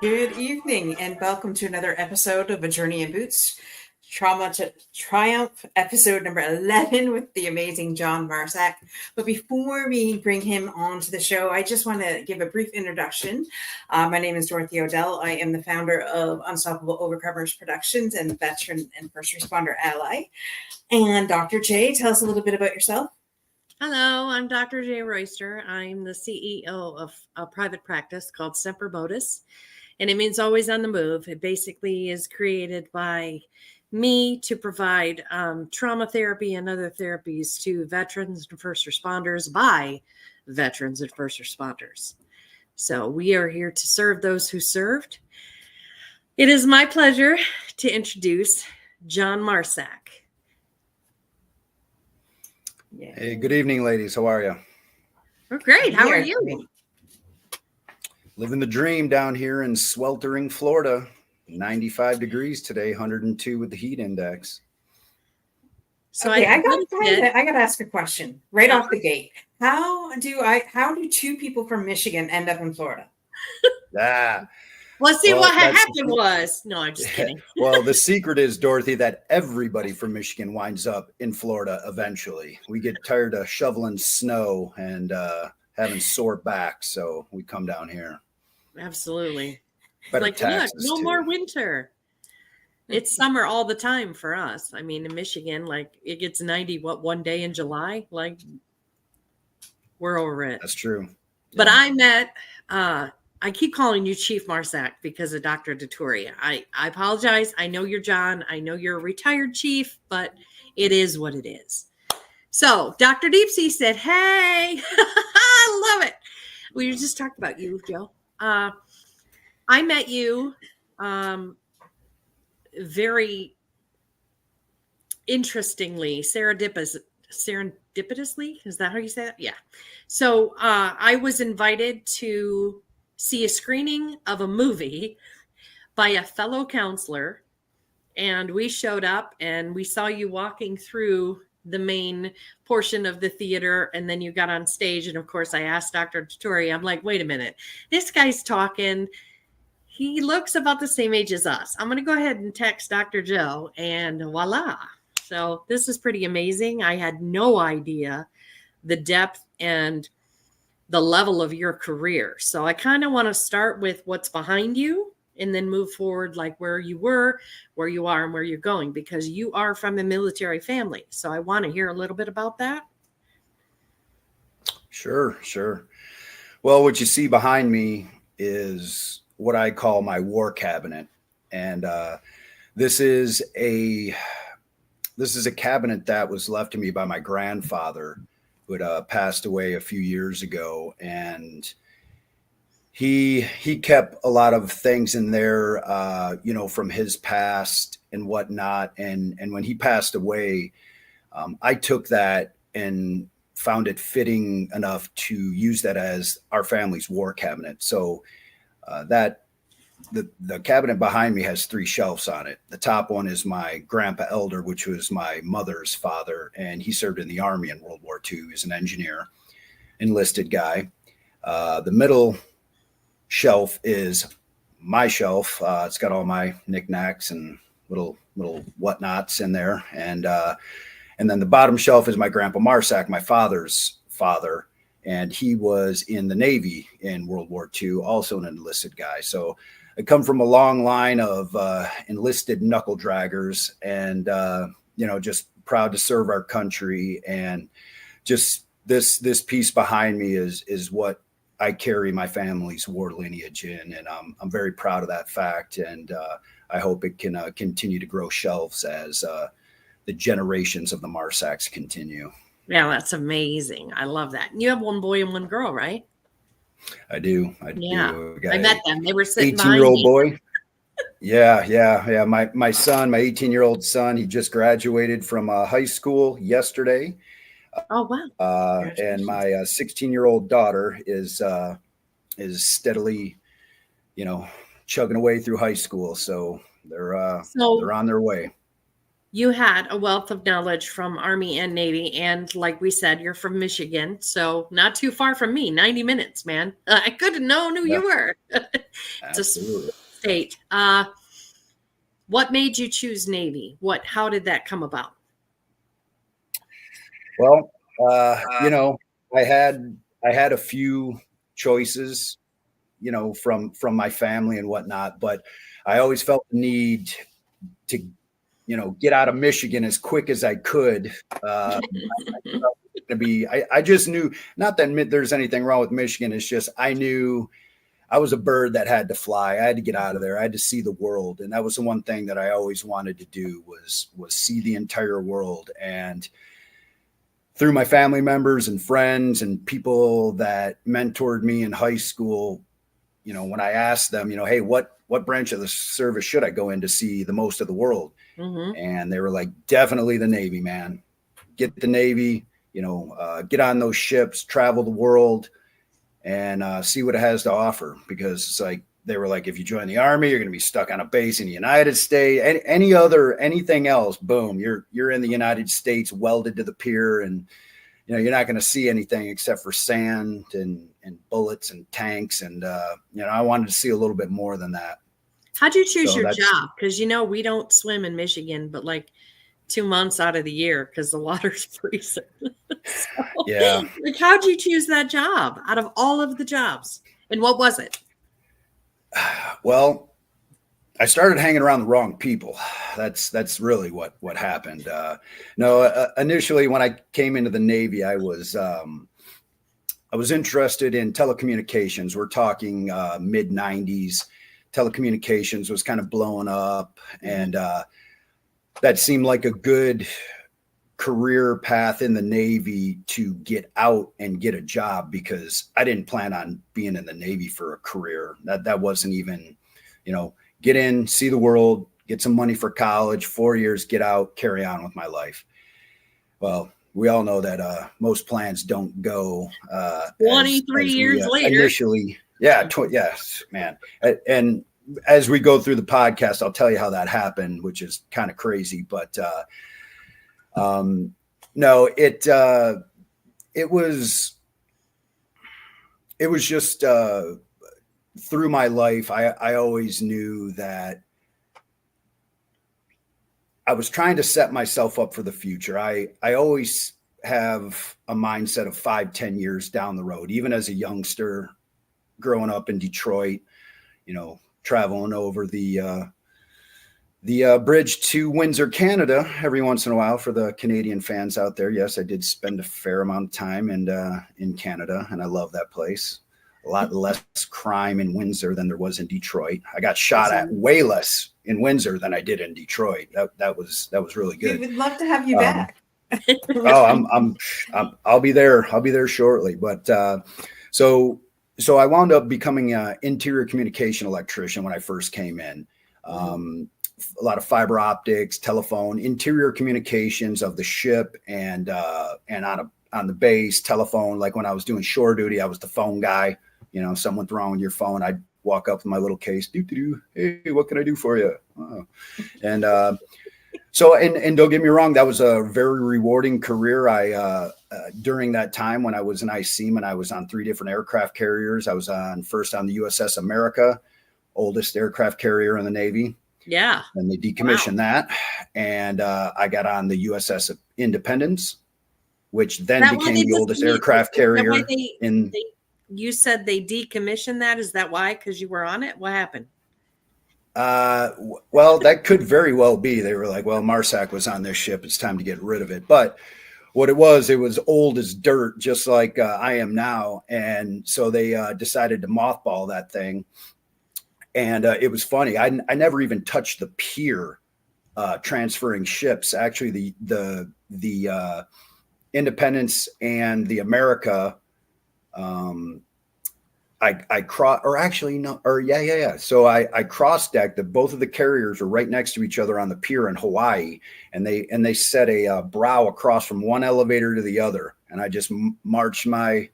Good evening and welcome to another episode of A Journey in Boots, Trauma to Triumph, episode number 11 with the amazing John Marsack. But before we bring him on to the show, I just want to give a brief introduction. My name is Dorothy O'Dell. I am the founder of Unstoppable Overcomers Productions and veteran and first responder ally. And Dr. J, tell us a little bit about yourself. Hello, I'm Dr. J. Royster. I'm the CEO of a private practice called Semper Modus, and it means always on the move. It basically is created by me to provide trauma therapy and other therapies to veterans and first responders by veterans and first responders. So we are here to serve those who served. It is my pleasure to introduce John Marsack. Yeah. Hey, good evening, ladies. How are you? We're great. How are you? Living the dream down here in sweltering Florida. 95 degrees today, 102 with the heat index. So okay, I gotta ask a question right off the gate. How do two people from Michigan end up in Florida? Let's see what happened was. No, I'm just kidding. Well, the secret is, Dorothy, that everybody from Michigan winds up in Florida eventually. We get tired of shoveling snow and having sore backs, so we come down here. Absolutely. Better like, taxes, look, no too. More winter. It's summer all the time for us. I mean, in Michigan, like it gets 90, one day in July? Like we're over it. That's true. But yeah. I met I keep calling you Chief Marsack because of Dr. Detoria. I apologize. I know you're John. I know you're a retired chief, but it is what it is. So Dr. Deepsea said, hey, I love it. We were just talking about you, Joe. I met you very interestingly, serendipitously. Is that how you say that? Yeah. So I was invited to see a screening of a movie by a fellow counselor, and we showed up and we saw you walking through the main portion of the theater, and then you got on stage, and of course I asked Dr. Detoria, I'm like, wait a minute, this guy's talking, he looks about the same age as us. I'm going to go ahead and text Dr. Joe, and voila. So this is pretty amazing. I had no idea the depth and the level of your career. So I kind of want to start with what's behind you and then move forward, like where you were, where you are, and where you're going, because you are from a military family. So I want to hear a little bit about that. Sure. Well, what you see behind me is what I call my war cabinet. And this is a cabinet that was left to me by my grandfather, who had passed away a few years ago, and he kept a lot of things in there, from his past and whatnot. And when he passed away, I took that and found it fitting enough to use that as our family's war cabinet. So the cabinet behind me has 3 shelves on it. The top one is my grandpa elder, which was my mother's father, and he served in the Army in World War II. He's an engineer, enlisted guy. The middle shelf is my shelf. It's got all my knickknacks and little whatnots in there, and then the bottom shelf is my grandpa Marsack, my father's father, and he was in the Navy in World War II, also an enlisted guy. So I come from a long line of enlisted knuckle draggers, and just proud to serve our country. And just this piece behind me is what I carry my family's war lineage in, and I'm very proud of that fact. And I hope it can continue to grow shelves as the generations of the Marsacks continue. Yeah, that's amazing. I love that. You have one boy and one girl, right? I do. Yeah. I met them. They were sitting 18-year-old boy. Yeah. My son, my 18-year-old son, he just graduated from high school yesterday. Oh, wow. And my 16-year-old daughter is steadily, chugging away through high school. So they're on their way. you had a wealth of knowledge from Army and Navy. And like we said, you're from Michigan. So not too far from me, 90 minutes, man. I could have known who you were. It's a state. What made you choose Navy? How did that come about? Well, I had a few choices, from my family and whatnot, but I always felt the need to, get out of Michigan as quick as I could. I just knew, not that there's anything wrong with Michigan. It's just, I knew I was a bird that had to fly. I had to get out of there. I had to see the world. And that was the one thing that I always wanted to do was see the entire world. And through my family members and friends and people that mentored me in high school, when I asked them, hey, what branch of the service should I go in to see the most of the world? Mm-hmm. And they were like, definitely the Navy, man. Get the Navy, get on those ships, travel the world, and see what it has to offer. Because it's like, they were like, if you join the Army, you're going to be stuck on a base in the United States. Anything else, boom, you're in the United States, welded to the pier, and you're not going to see anything except for sand and bullets and tanks. And I wanted to see a little bit more than that. How'd you choose your job? Because we don't swim in Michigan, but like 2 months out of the year because the water's freezing. Yeah. Like, how'd you choose that job out of all of the jobs? And what was it? Well, I started hanging around the wrong people. That's really what happened. Initially when I came into the Navy, I was interested in telecommunications. We're talking mid 90s. Telecommunications was kind of blowing up, and that seemed like a good career path in the Navy to get out and get a job, because I didn't plan on being in the Navy for a career. That wasn't even, get in, see the world, get some money for college, 4 years, get out, carry on with my life. Well, we all know that most plans don't go 23 years later. Initially, yes, man. And as we go through the podcast, I'll tell you how that happened, which is kind of crazy. But no, it was just through my life, I always knew that I was trying to set myself up for the future. I always have a mindset of 5-10 years down the road. Even as a youngster growing up in Detroit, traveling over the bridge to Windsor, Canada, every once in a while for the Canadian fans out there. Yes, I did spend a fair amount of time in Canada, and I love that place. A lot less crime in Windsor than there was in Detroit. I got shot at way less in Windsor than I did in Detroit. That was really good. We would love to have you back. I'll be there. I'll be there shortly. But so I wound up becoming an interior communication electrician when I first came in. A lot of fiber optics, telephone, interior communications of the ship, and on the base, telephone. Like when I was doing shore duty, I was the phone guy. Someone's wrong with your phone, I'd walk up with my little case. Hey, what can I do for you? Oh. And so don't get me wrong, that was a very rewarding career. I during that time when I was an ice seaman, I was on 3 different aircraft carriers. I was first on the USS America, oldest aircraft carrier in the Navy. Yeah. And they decommissioned that. And I got on the USS Independence, which then became the oldest aircraft carrier. You said they decommissioned that. Is that why? Because you were on it? What happened? Well, that could very well be. They were like, well, Marsack was on this ship. It's time to get rid of it. But what it was old as dirt, just like I am now. And so they decided to mothball that thing. And it was funny. I never even touched the pier transferring ships. Actually, the Independence and the America, I cross decked. Both of the carriers are right next to each other on the pier in Hawaii, and they set a brow across from one elevator to the other, and I just marched my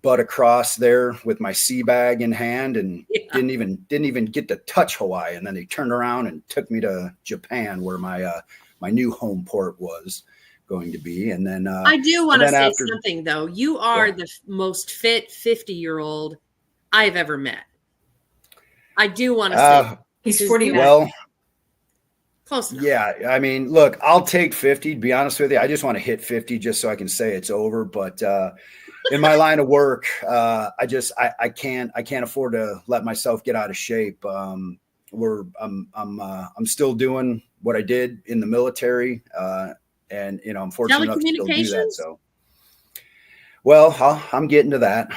butt across there with my sea bag in hand, and didn't even get to touch Hawaii. And then they turned around and took me to Japan, where my my new home port was going to be. And then I do want to say after, something though. You are the most fit 50-year-old I've ever met. I do want to say he's 49. Well, close enough. Yeah, I mean, look, I'll take 50, to be honest with you. I just want to hit 50 just so I can say it's over. But in my line of work, I can't afford to let myself get out of shape. I'm still doing what I did in the military, and I'm fortunate enough to still do that. So, well, I'm getting to that.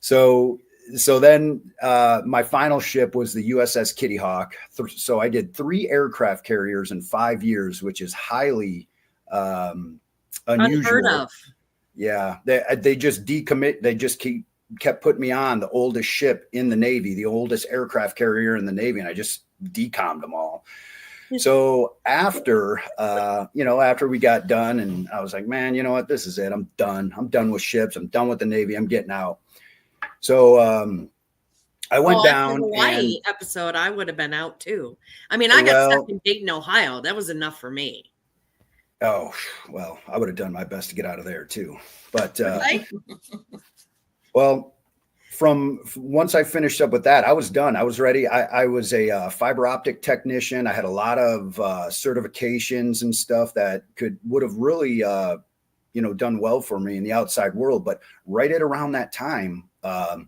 So then my final ship was the USS Kitty Hawk. So I did 3 aircraft carriers in 5 years, which is highly unusual. Unheard of. Yeah, they just decommit. They just kept putting me on the oldest ship in the Navy, the oldest aircraft carrier in the Navy, and I just decommed them all. So after we got done, and I was like, man, you know what? This is it. I'm done. I'm done with ships. I'm done with the Navy. I'm getting out. So I went down. After the Hawaii episode, I would have been out too. I mean, I got stuck in Dayton, Ohio. That was enough for me. Oh, well, I would have done my best to get out of there too. But right? Well, from once I finished up with that, I was done. I was ready. I was a fiber optic technician. I had a lot of certifications and stuff that would have really done well for me in the outside world. But right at around that time, the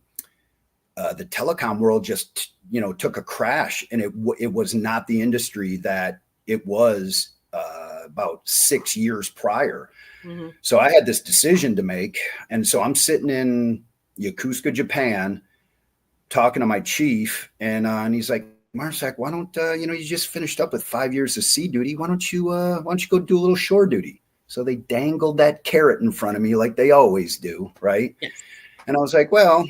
telecom world just took a crash, and it was not the industry that it was about 6 years prior. Mm-hmm. So I had this decision to make, and so I'm sitting in Yokosuka, Japan, talking to my chief, and he's like, Marsack, why don't you just finished up with 5 years of sea duty? Why don't you go do a little shore duty? So they dangled that carrot in front of me like they always do, right? Yes. And I was like, well,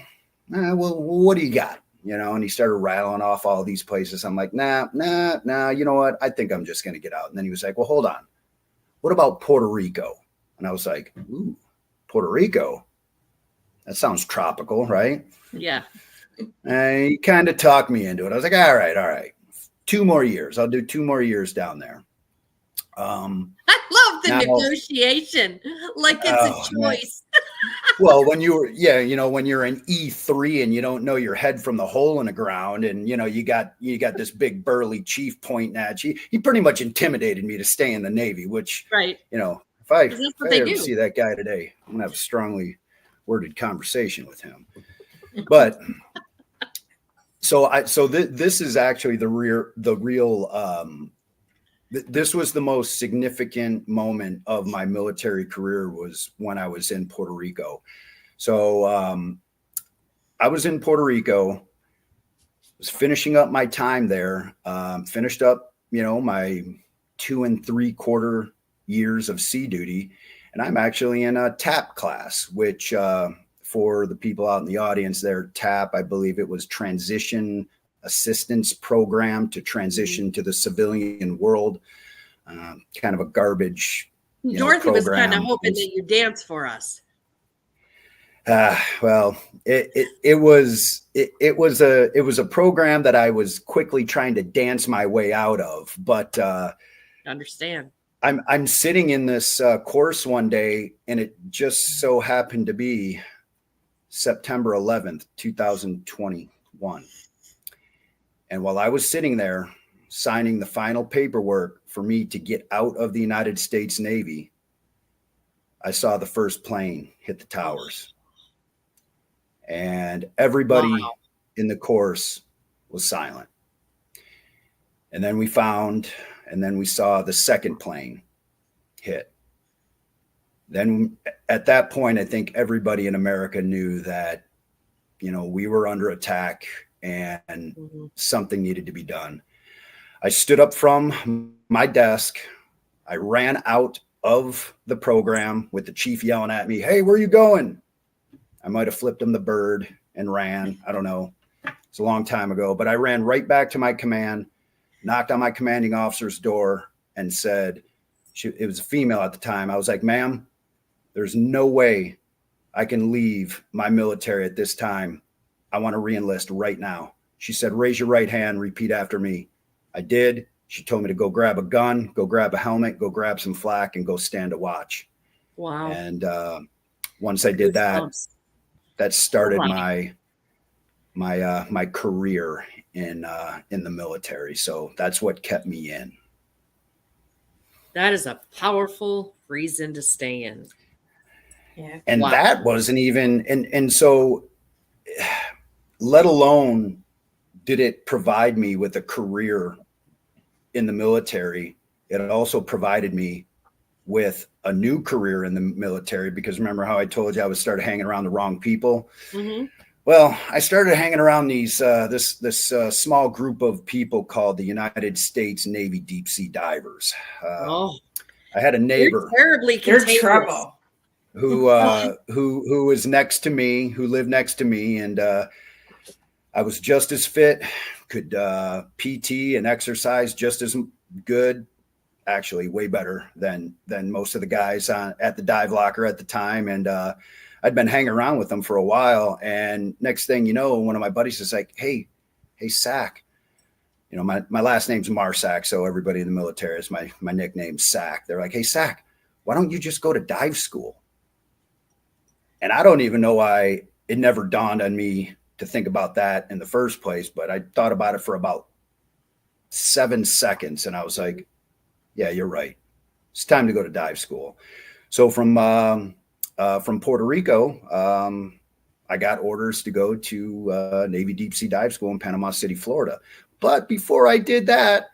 what do you got? And he started rattling off all these places. I'm like, nah, you know what? I think I'm just going to get out. And then he was like, well, hold on. What about Puerto Rico? And I was like, ooh, Puerto Rico? That sounds tropical, right? Yeah. And he kind of talked me into it. I was like, all right. 2 more years. I'll do 2 more years down there. I love the negotiation. Like it's a choice. Well, when you're an E3 and you don't know your head from the hole in the ground, and you got this big burly chief pointing at you, he pretty much intimidated me to stay in the Navy, which, right. If I ever see that guy today, I'm gonna have a strongly worded conversation with him. But this is actually this was the most significant moment of my military career, was when I was in Puerto Rico. So I was in Puerto Rico, was finishing up my time there, finished up, my 2 3/4 years of sea duty. And I'm actually in a TAP class, which for the people out in the audience there, TAP, I believe it was Transition Assistance Program to transition to the civilian world. Kind of a garbage Dorothy program. was kind of hoping that you dance for us. Well, it was a program that I was quickly trying to dance my way out of, but understand. I'm sitting in this course one day, and it just so happened to be September 11th, 2021. And while I was sitting there signing the final paperwork for me to get out of the United States Navy, I saw the first plane hit the towers. And everybody in the course was silent. And then we saw the second plane hit. Then at that point, I think everybody in America knew that, we were under attack and something needed to be done. I stood up from my desk. I ran out of the program with the chief yelling at me, "Hey, where are you going?" I might have flipped him the bird and ran. I don't know. It's a long time ago, but I ran right back to my command, knocked on my commanding officer's door, and said, it was a female at the time. I was like, "Ma'am, there's no way I can leave my military at this time. I want to re-enlist right now." She said, "Raise your right hand, repeat after me." I did. She told me to go grab a gun, go grab a helmet, go grab some flak, and go stand a watch. Wow. And once I did that, that started my career in the military. So that's what kept me in. That is a powerful reason to stay in. Yeah. And that wasn't even, and so, let alone did it provide me with a career in the military, it also provided me with a new career in the military, because remember how I told you I was started hanging around the wrong people? Mm-hmm. Well, I started hanging around these this small group of people called the United States Navy Deep Sea Divers. I had a neighbor. Terribly contagious. Trouble. Who was next to me, who lived next to me, and I was just as fit, could PT and exercise just as good, actually way better than most of the guys at the dive locker at the time. And I'd been hanging around with them for a while. And next thing you know, one of my buddies is like, hey, Sack. You know, my last name's Marsack, so everybody in the military is my nickname, Sack. They're like, hey, Sack, why don't you just go to dive school? And I don't even know why it never dawned on me to think about that in the first place, but I thought about it for about 7 seconds, and I was like, yeah, you're right. It's time to go to dive school. So from Puerto Rico, I got orders to go to Navy Deep Sea Dive School in Panama City, Florida. But before I did that,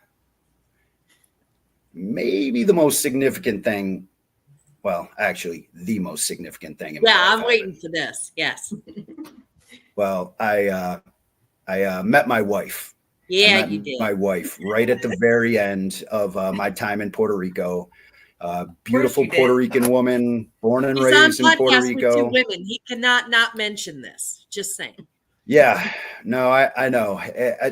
maybe the most significant thing, well, actually the most significant thing in my life I'm waiting for this. Yes. Well, I met my wife. Yeah, you did. My wife right at the very end of my time in Puerto Rico. Beautiful Puerto Rican woman, born and raised in Puerto Rico. With 2 women. He cannot not mention this. Just saying. Yeah, no, I know.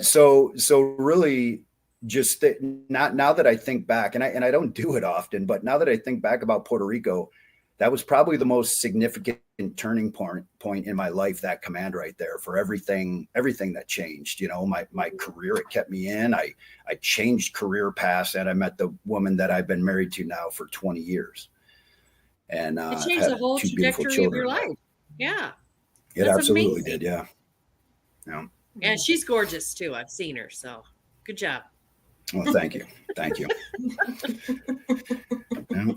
So really, just now that I think back, and I don't do it often, but now that I think back about Puerto Rico, that was probably the most significant turning point in my life, that command right there, for everything that changed. You know, my career, it kept me in. I changed career paths, and I met the woman that I've been married to now for 20 years. And it changed the whole trajectory of your life. Yeah. It absolutely did. Yeah. Yeah. And she's gorgeous too. I've seen her. So good job. Well, thank you. Thank you. Yeah.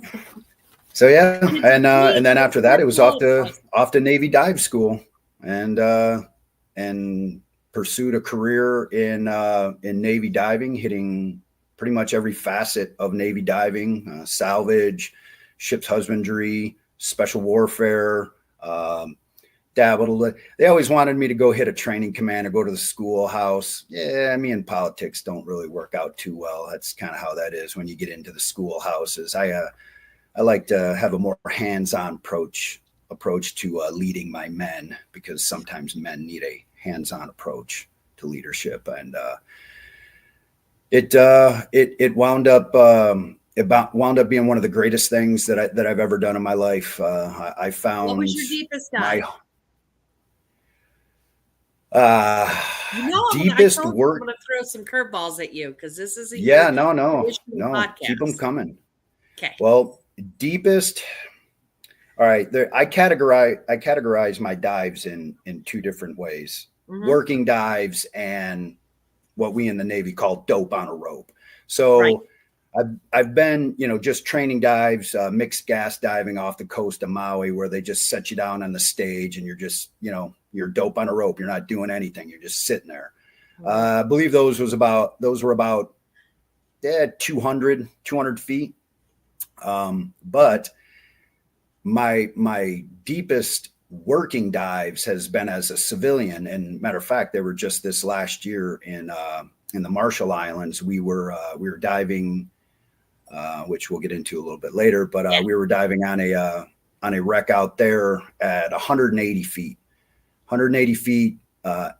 So yeah, and then after that, it was off to Navy dive school, and pursued a career in Navy diving, hitting pretty much every facet of Navy diving: salvage, ship's husbandry, special warfare. Dabbled. They always wanted me to go hit a training command or go to the schoolhouse. Yeah, me and politics don't really work out too well. That's kind of how that is when you get into the schoolhouses. I like to have a more hands-on approach to leading my men, because sometimes men need a hands-on approach to leadership, and it wound up being one of the greatest things that I've ever done in my life. I found. What was your deepest dive? Deepest work. I'm going to throw some curveballs at you, because this is no. Keep them coming. Okay. Well, deepest. All right. I categorize my dives in 2 different ways: working dives and what we in the Navy call dope on a rope. So I've been, just training dives, mixed gas diving off the coast of Maui, where they just set you down on the stage and you're just, you're dope on a rope. You're not doing anything. You're just sitting there. I believe those were about 200 feet. But my deepest working dives has been as a civilian. And matter of fact, they were just this last year in the Marshall Islands. We were diving, which we'll get into a little bit later, but we were diving on a wreck out there at 180 feet. 180 feet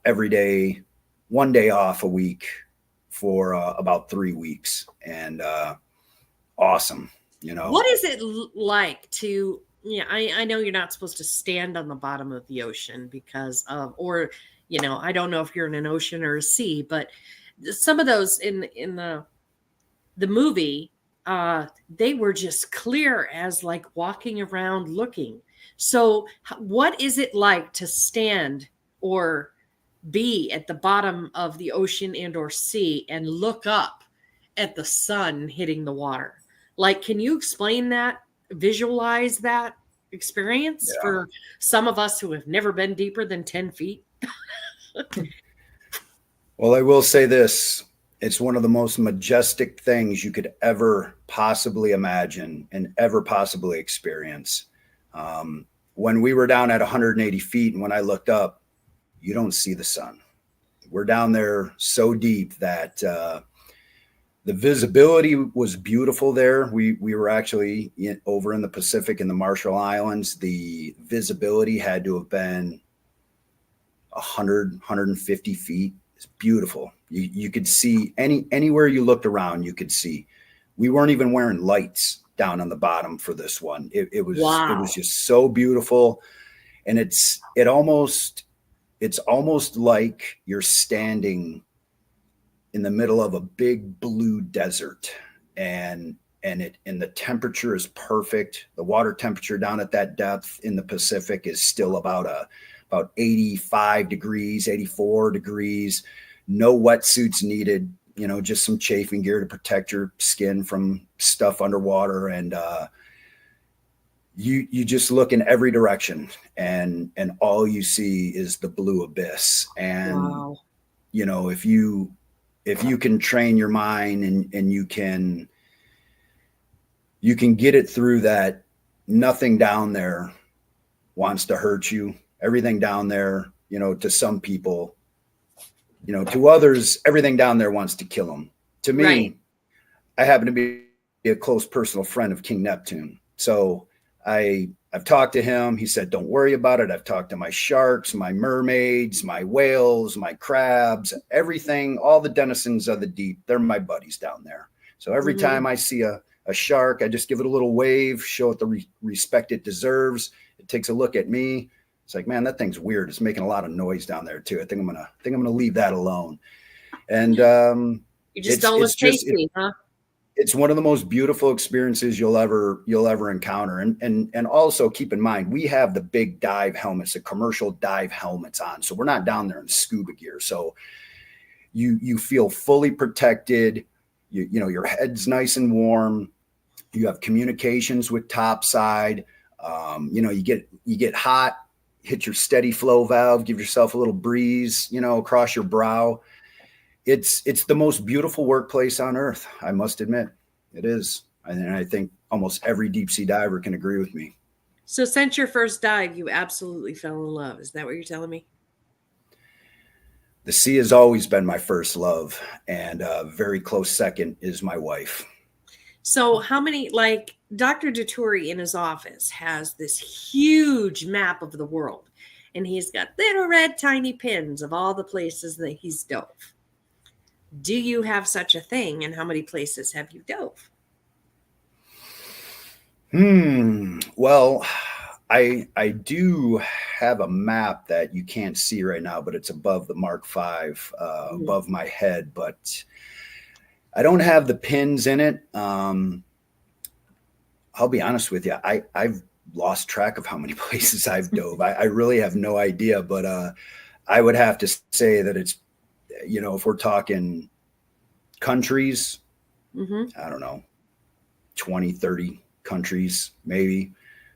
every day, 1 day off a week for about 3 weeks, and awesome. What is it like to? I know you're not supposed to stand on the bottom of the ocean because of, or I don't know if you're in an ocean or a sea, but some of those in the the movie, they were just clear as like walking around looking. So what is it like to stand or be at the bottom of the ocean and or sea and look up at the sun hitting the water? Like, can you explain that, visualize that experience Yeah. for some of us who have never been deeper than 10 feet? Well, I will say this. It's one of the most majestic things you could ever possibly imagine and ever possibly experience. When we were down at 180 feet and when I looked up, you don't see the sun. We're down there so deep that the visibility was beautiful there. We were actually over in the Pacific in the Marshall Islands. The visibility had to have been 100, 150 feet. It's beautiful. You could see anywhere you looked around, you could see. We weren't even wearing lights down on the bottom for this one. It was Wow. It was just so beautiful. And it's almost like you're standing in the middle of a big blue desert, and the temperature is perfect. The water temperature down at that depth in the Pacific is still about 85 degrees, 84 degrees. No wetsuits needed, just some chafing gear to protect your skin from stuff underwater. And you just look in every direction and all you see is the blue abyss. And, Wow. if you can train your mind and you can get it through that, nothing down there wants to hurt you. Everything down there, to some people, to others, everything down there wants to kill them. To me, Right. I happen to be a close personal friend of King Neptune. So I've talked to him. He said, don't worry about it. I've talked to my sharks, my mermaids, my whales, my crabs, everything, all the denizens of the deep. They're my buddies down there. So every time I see a shark, I just give it a little wave, show it the respect it deserves. It takes a look at me. It's like, man, that thing's weird. It's making a lot of noise down there too. I think I'm gonna leave that alone. And You just don't look tasty, huh? it's one of the most beautiful experiences you'll ever encounter. And also keep in mind, we have the big dive helmets, the commercial dive helmets on. So we're not down there in scuba gear. So you feel fully protected. Your head's nice and warm. You have communications with topside. You get hot, hit your steady flow valve, give yourself a little breeze, across your brow. It's the most beautiful workplace on earth. I must admit it is. And I think almost every deep sea diver can agree with me. So since your first dive, you absolutely fell in love. Is that what you're telling me? The sea has always been my first love, and a very close second is my wife. So how many, like Dr. Dutouri in his office has this huge map of the world, and he's got little red tiny pins of all the places that he's dove. Do you have such a thing, and how many places have you dove? Well, I do have a map that you can't see right now, but it's above the Mark V, above my head, but I don't have the pins in it. I'll be honest with you. I've lost track of how many places I've dove. I really have no idea, but I would have to say that it's, if we're talking countries, I don't know, 20, 30 countries, maybe,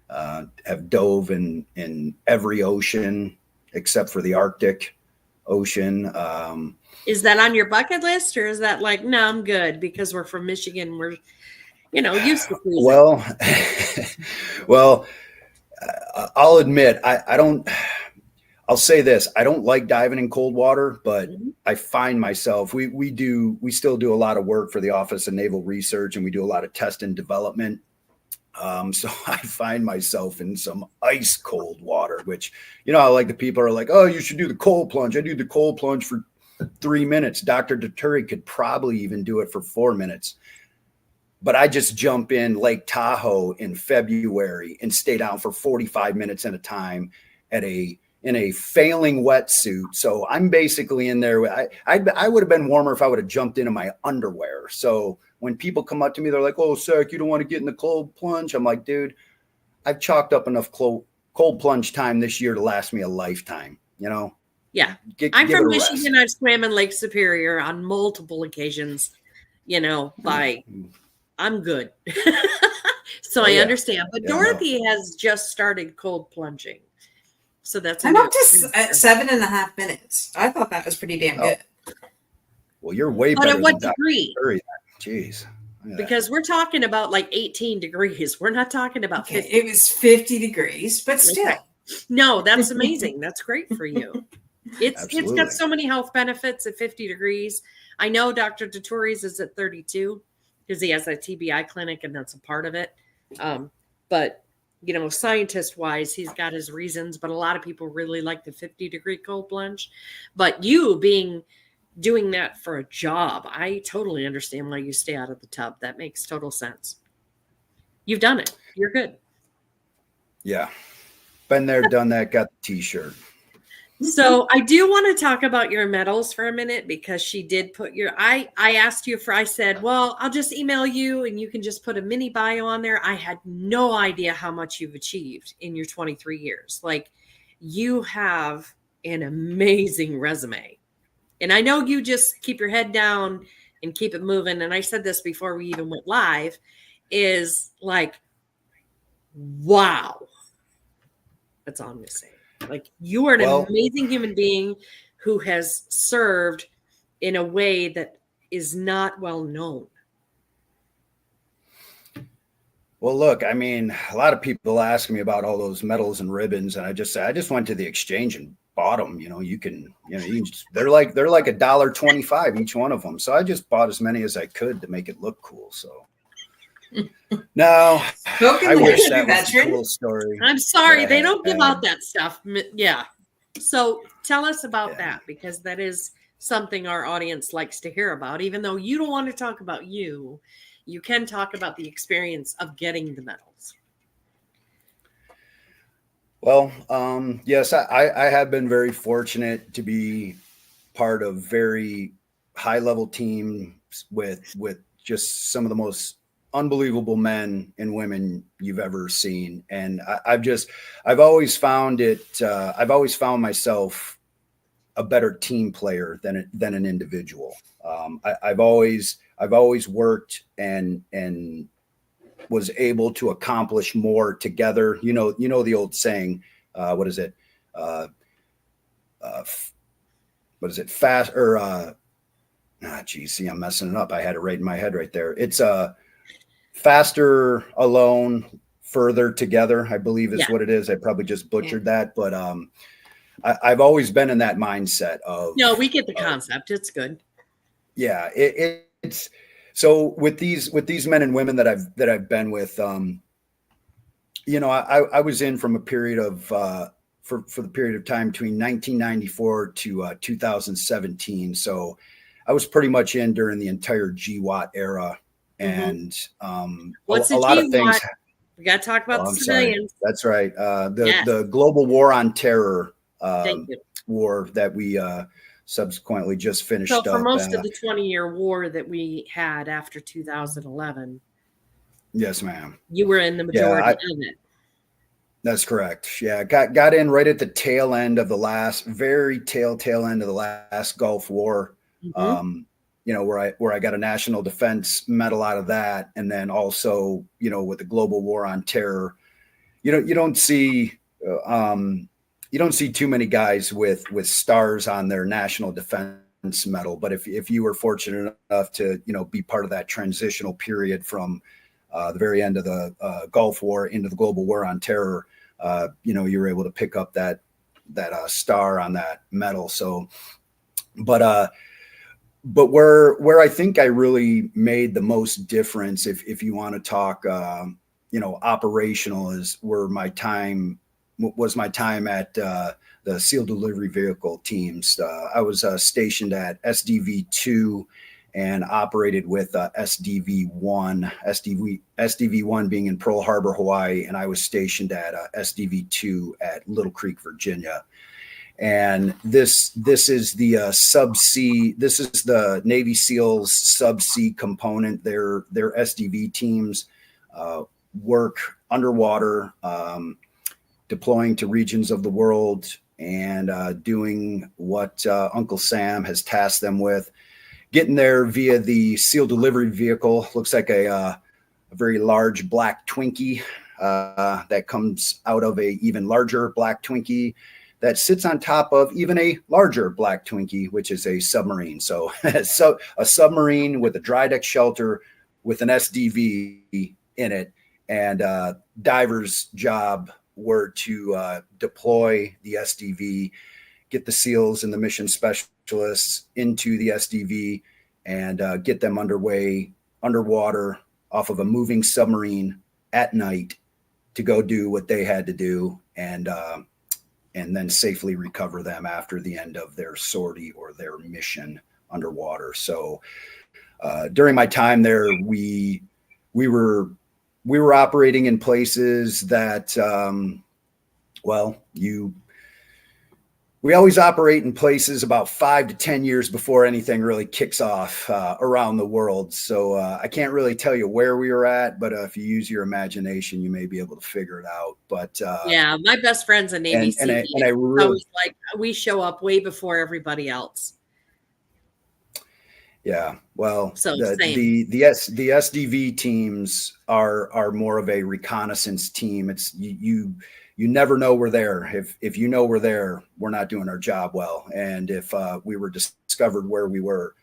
have dove in every ocean except for the Arctic Ocean. Is that on your bucket list, or is that like, no, I'm good because we're from Michigan. We're, used to freezing. Well, I'll admit, I don't, I'll say this. I don't like diving in cold water, but I find myself, we still do a lot of work for the Office of Naval Research, and we do a lot of test and development. So I find myself in some ice cold water, which, like the people are like, oh, you should do the cold plunge. I do the cold plunge for 3 minutes. Dr. Dutouri could probably even do it for 4 minutes. But I just jump in Lake Tahoe in February and stay down for 45 minutes at a time in a failing wetsuit. So I'm basically in there. I would have been warmer if I would have jumped into my underwear. So when people come up to me, they're like, "Oh, Sack, you don't want to get in the cold plunge?" I'm like, dude, I've chalked up enough cold plunge time this year to last me a lifetime. You know? Yeah. Give I'm it from a rest. Michigan. I've swam in Lake Superior on multiple occasions, you know, I'm good. So I understand. But Dorothy has just started cold plunging. So that's I'm up to 7.5 minutes. I thought that was pretty damn good. Well, you're way but better at what than degree? Jeez. Yeah. Because we're talking about like 18 degrees. We're not talking about 50. It was 50 degrees, but still. Okay. No, that's amazing. That's great for you. It's got so many health benefits at 50 degrees. I know Dr. Duttori's is at 32 because he has a TBI clinic and that's a part of it. But, you know, scientist wise, he's got his reasons, but a lot of people really like the 50-degree cold plunge. But you doing that for a job, I totally understand why you stay out of the tub. That makes total sense. You've done it. You're good. Yeah. Been there, done that, got the t-shirt. So I do want to talk about your medals for a minute because she did put I asked you I said, well, I'll just email you and you can just put a mini bio on there. I had no idea how much you've achieved in your 23 years. Like, you have an amazing resume. And I know you just keep your head down and keep it moving. And I said this before we even went live, is like, wow. That's all I'm going to say. Like, you are an amazing human being who has served in a way that is not well known. Well, look, I mean, a lot of people ask me about all those medals and ribbons, and I just say, I just went to the exchange and bought them. You know, they're like $1.25 each one of them. So I just bought as many as I could to make it look cool. So no, I wish that was a cool story. I'm sorry, they don't give out that stuff. Yeah. So tell us about that, because that is something our audience likes to hear about. Even though you don't want to talk about you can talk about the experience of getting the medals. Well, yes, I have been very fortunate to be part of very high-level teams with just some of the most unbelievable men and women you've ever seen. And I've always found myself a better team player than an individual. I've always worked and was able to accomplish more together. You know the old saying, what is it? Fast or see, I'm messing it up. I had it right in my head right there. It's faster alone, further together, I believe is what it is. I probably just butchered that, but I've always been in that mindset of. No, we get the concept. It's good. Yeah, it's so with these men and women that I've been with. You know, I was in from a period of for the period of time between 1994 to 2017. So I was pretty much in during the entire GWAT era. And what's a lot of things. We got to talk about the civilians. Sorry. That's right. The global war on terror war that we subsequently just finished up. So for most of the 20-year war that we had after 2011. Yes, ma'am. You were in the majority of it. That's correct. Yeah, got in right at the tail end of the last, very tail end of the last Gulf War. You know, where I got a National Defense Medal out of that, and then also, you know, with the global war on terror, you don't see too many guys with stars on their National Defense Medal. But if you were fortunate enough to, you know, be part of that transitional period from the very end of the Gulf War into the global war on terror, you know, you were able to pick up that star on that medal. So, but where I think I really made the most difference, if you want to talk, you know, operational, was my time at the SEAL delivery vehicle teams. I was stationed at SDV-2 and operated with SDV-1. SDV-1 being in Pearl Harbor, Hawaii, and I was stationed at SDV-2 at Little Creek, Virginia. And this is the subsea. This is the Navy SEALs subsea component. Their SDV teams work underwater, deploying to regions of the world and doing what Uncle Sam has tasked them with. Getting there via the SEAL delivery vehicle. Looks like a very large black Twinkie that comes out of a even larger black Twinkie that sits on top of even a larger black Twinkie, which is a submarine. So, so a submarine with a dry deck shelter with an SDV in it, and divers' job were to deploy the SDV, get the SEALs and the mission specialists into the SDV, and get them underwater off of a moving submarine at night to go do what they had to do, and then safely recover them after the end of their sortie or their mission underwater. So during my time there, we were operating in places that, we always operate in places about 5 to 10 years before anything really kicks off around the world. So I can't really tell you where we were at, but if you use your imagination, you may be able to figure it out. But yeah, my best friend's a Navy SEAL. And I really like, we show up way before everybody else. Yeah, well, so the SDV teams are more of a reconnaissance team. It's you never know we're there. If you know we're there, we're not doing our job well. And if we were discovered where we were,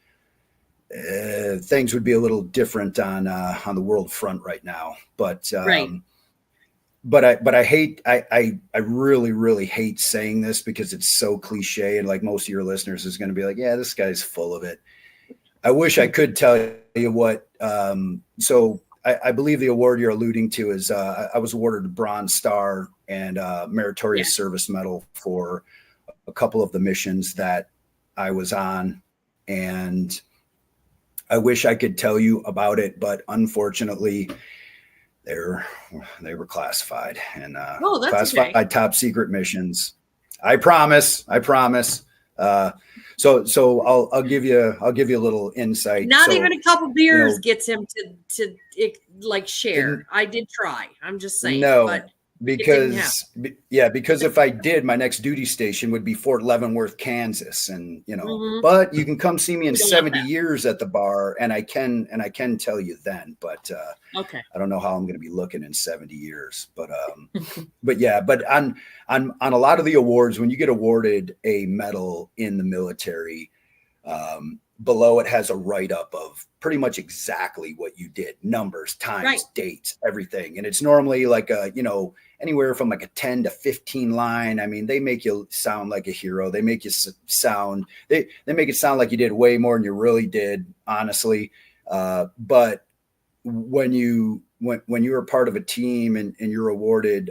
things would be a little different on the world front right now. But right. But I really, really hate saying this because it's so cliche, and like most of your listeners is going to be like, yeah, this guy's full of it. I wish I could tell you what. So I believe the award you're alluding to is I was awarded a Bronze Star and Meritorious Service Medal for a couple of the missions that I was on. And I wish I could tell you about it, but unfortunately, they were classified and classified top secret missions. I promise. So I'll give you a little insight. Not even a couple beers gets him to like share. I did try. I'm just saying. No, but because if I did, my next duty station would be Fort Leavenworth, Kansas, and But you can come see me in 70 years at the bar, and I can tell you then. But okay, I don't know how I'm going to be looking in 70 years. But but on a lot of the awards, when you get awarded a medal in the military, below it has a write-up of pretty much exactly what you did, numbers, times, dates, everything. And it's normally like anywhere from like a 10 to 15 line. I mean, they make you sound like a hero. They make you sound, they make it sound like you did way more than you really did, honestly. But when you're part of a team and you're awarded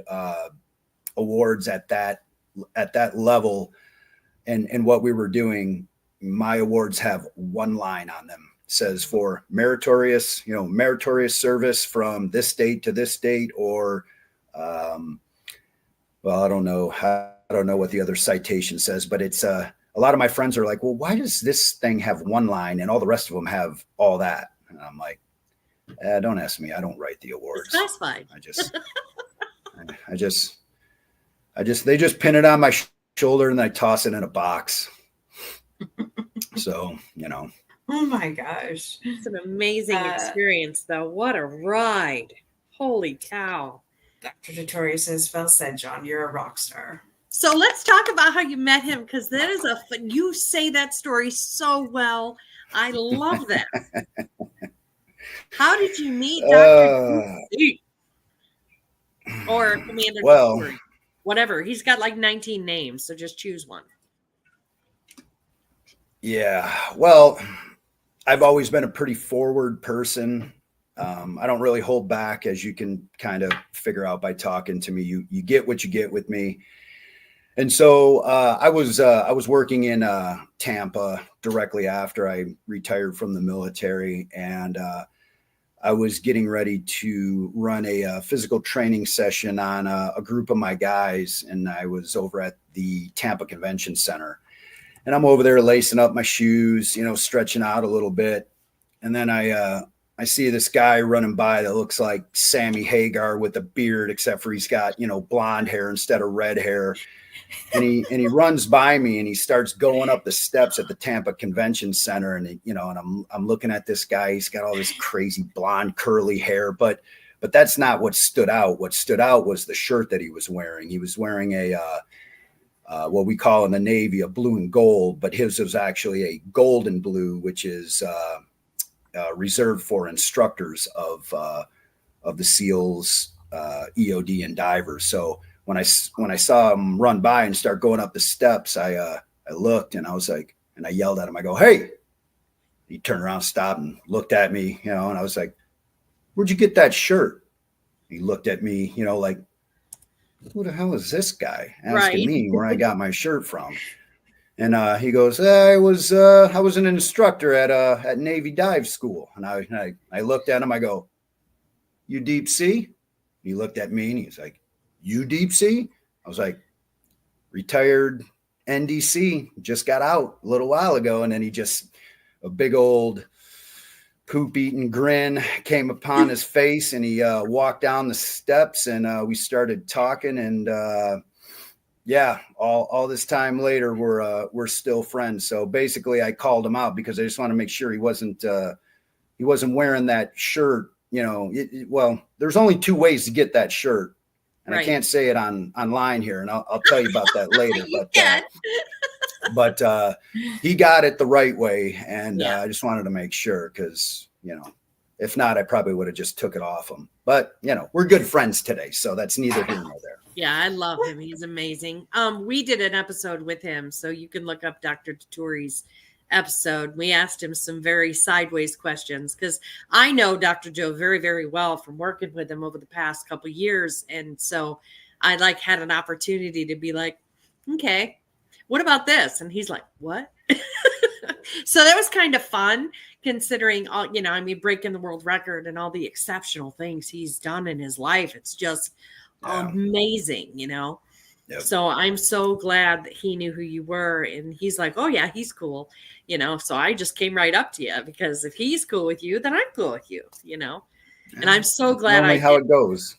awards at that level and what we were doing, my awards have one line on them. It says for meritorious service from this date to this date, or I don't know what the other citation says, but it's a lot of my friends are like, well, why does this thing have one line and all the rest of them have all that? And I'm like, don't ask me. I don't write the awards. It's classified. They just pin it on my shoulder and I toss it in a box. So, Oh my gosh. It's an amazing experience, though. What a ride. Holy cow. Dr. Vittoria says, well said, John. You're a rock star. So let's talk about how you met him, because that is you say that story so well. I love that. How did you meet Dr. or Commander? Well, whatever. He's got like 19 names, so just choose one. Yeah, well, I've always been a pretty forward person. I don't really hold back, as you can kind of figure out by talking to me. You get what you get with me. And so I was working in Tampa directly after I retired from the military, and I was getting ready to run a physical training session on a group of my guys, and I was over at the Tampa Convention Center. And I'm over there lacing up my shoes, stretching out a little bit. And then I see this guy running by that looks like Sammy Hagar with a beard, except for he's got, blonde hair instead of red hair. And he runs by me and he starts going up the steps at the Tampa Convention Center. And, and I'm looking at this guy. He's got all this crazy blonde curly hair, but that's not what stood out. What stood out was the shirt that he was wearing. He was wearing what we call in the Navy a blue and gold, but his was actually a golden blue, which is reserved for instructors of the SEALs, EOD, and divers. So when I saw him run by and start going up the steps, I looked and I was like, and I yelled at him. I go, "Hey!" He turned around, stopped, and looked at me, and I was like, "Where'd you get that shirt?" He looked at me, like, who the hell is this guy asking me where I got my shirt from? And he goes, I was an instructor at Navy dive school. And I looked at him. I go, "You deep sea?" He looked at me and he's like, "You deep sea?" I was like, "Retired NDC, just got out a little while ago." And then a big old poop eating grin came upon his face, and he walked down the steps, and we started talking. And all this time later, we're still friends. So basically, I called him out because I just want to make sure he wasn't wearing that shirt. Well, there's only two ways to get that shirt, and I can't say it online here, and I'll tell you about that later. But he got it the right way, and I just wanted to make sure because, if not, I probably would have just took it off him. But, we're good friends today, so that's neither here nor there. Yeah, I love him. He's amazing. We did an episode with him, so you can look up Dr. Tuturi's episode. We asked him some very sideways questions because I know Dr. Joe very, very well from working with him over the past couple of years. And so I had an opportunity to be like, "Okay, what about this?" And he's like, "What?" So that was kind of fun considering all, breaking the world record and all the exceptional things he's done in his life. It's just amazing, Yep. So I'm so glad that he knew who you were. And he's like, "Oh yeah, he's cool." So I just came right up to you because if he's cool with you, then I'm cool with you, and I'm so glad how it goes.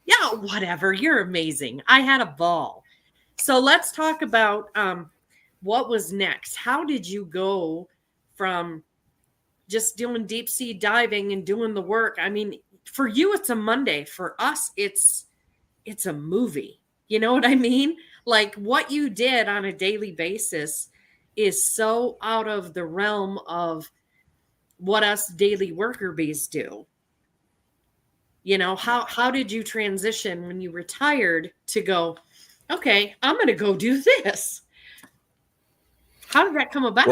Yeah, whatever. You're amazing. I had a ball. So let's talk about what was next. How did you go from just doing deep sea diving and doing the work? I mean, for you, it's a Monday. For us, it's a movie. You know what I mean? Like what you did on a daily basis is so out of the realm of what us daily worker bees do. How did you transition when you retired to go, "Okay, I'm going to go do this"? How did that come about?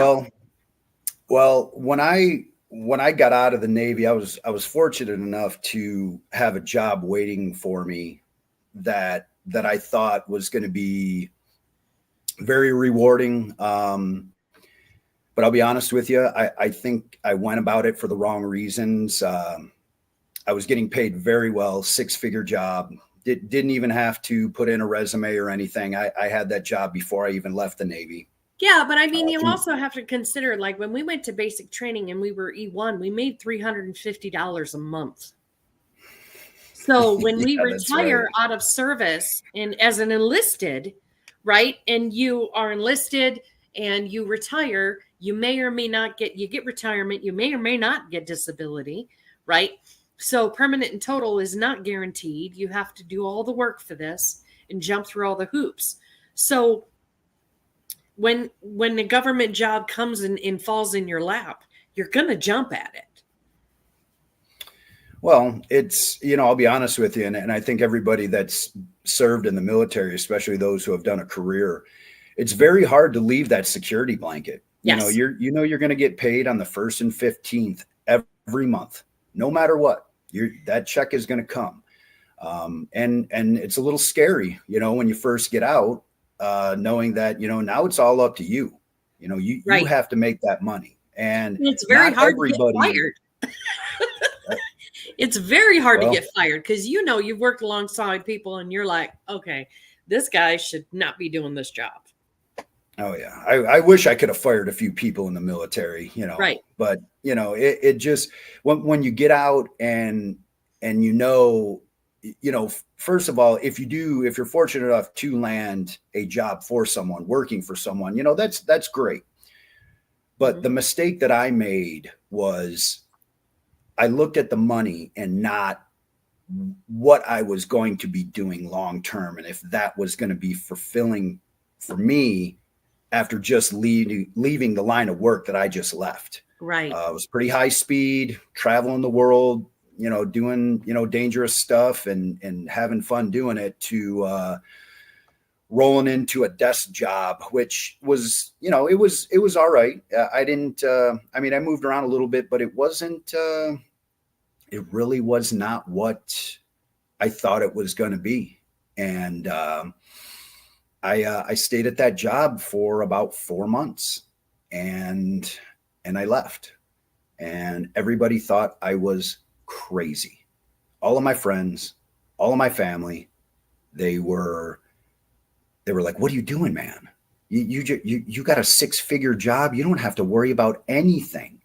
Well, when I got out of the Navy, I was fortunate enough to have a job waiting for me that I thought was going to be very rewarding. But I'll be honest with you, I think I went about it for the wrong reasons. I was getting paid very well, 6-figure job. Didn't even have to put in a resume or anything. I had that job before I even left the Navy. Yeah, but I mean, you also have to consider, like when we went to basic training and we were E1, we made $350 a month. So when we retire out of service and as an enlisted, right, and you are enlisted and you retire, you may or may not get retirement, you may or may not get disability, right? So permanent and total is not guaranteed. You have to do all the work for this and jump through all the hoops. So when the government job comes and falls in your lap, you're going to jump at it. Well, it's, I'll be honest with you. And I think everybody that's served in the military, especially those who have done a career, it's very hard to leave that security blanket. Yes. You're going to get paid on the 1st and 15th every month, no matter what. That check is going to come. And it's a little scary, when you first get out, knowing that, now it's all up to you. You have to make that money. And it's very hard to get fired. It's very hard Well, to get fired because you've worked alongside people and you're like, okay, this guy should not be doing this job. oh yeah, I wish I could have fired a few people in the military, Right. but it just when you get out and first of all, if you're fortunate enough to land a job for someone, working for someone, that's great. But the mistake that I made was I looked at the money and not what I was going to be doing long term, and if that was going to be fulfilling for me after just leaving the line of work that I just left. Right. It was pretty high speed, traveling the world, doing dangerous stuff and having fun doing it, to rolling into a desk job, which was, it was all right. I didn't, I moved around a little bit, but it wasn't, it really was not what I thought it was going to be. And I stayed at that job for about 4 months, and I left, and everybody thought I was crazy. All of my friends, all of my family, they were like, "What are you doing, man? You got a 6-figure job. You don't have to worry about anything."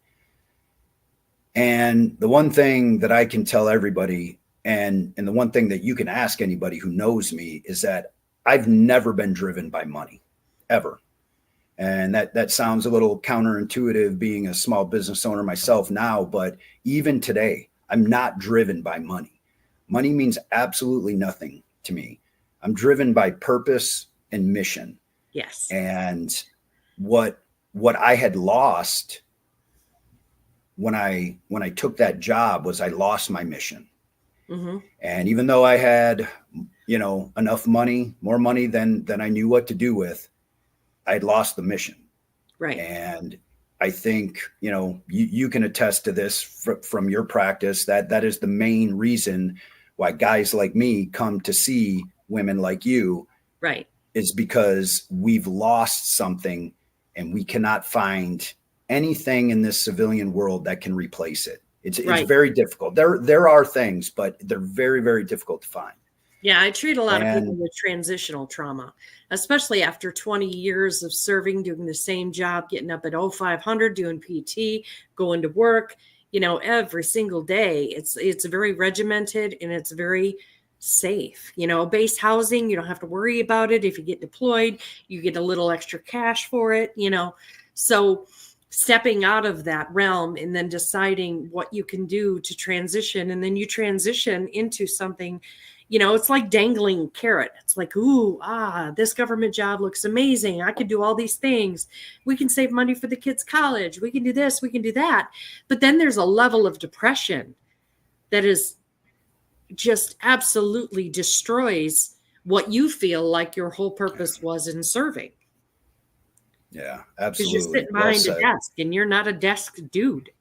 And the one thing that I can tell everybody, and the one thing that you can ask anybody who knows me, is that I've never been driven by money, ever. And that sounds a little counterintuitive, being a small business owner myself now, but even today, I'm not driven by money. Money means absolutely nothing to me. I'm driven by purpose and mission. Yes. And what I had lost when I took that job was I lost my mission. Mm-hmm. And even though I had, enough money, more money than I knew what to do with, I'd lost the mission. Right. And I think, you can attest to this from your practice, that is the main reason why guys like me come to see women like you. Right. Is because we've lost something and we cannot find anything in this civilian world that can replace it. It's very difficult. There are things, but they're very, very difficult to find. Yeah, I treat a lot of people with transitional trauma, especially after 20 years of serving, doing the same job, getting up at 0500, doing PT, going to work, every single day. It's very regimented and it's very safe. Base housing, you don't have to worry about it. If you get deployed, you get a little extra cash for it, So stepping out of that realm and then deciding what you can do to transition, and then you transition into something, it's like dangling a carrot. It's like, this government job looks amazing. I could do all these things. We can save money for the kids' college. We can do this, we can do that. But then there's a level of depression that is just absolutely destroys what you feel like your whole purpose was in serving. Yeah, absolutely. Because you're sitting behind a desk and you're not a desk dude.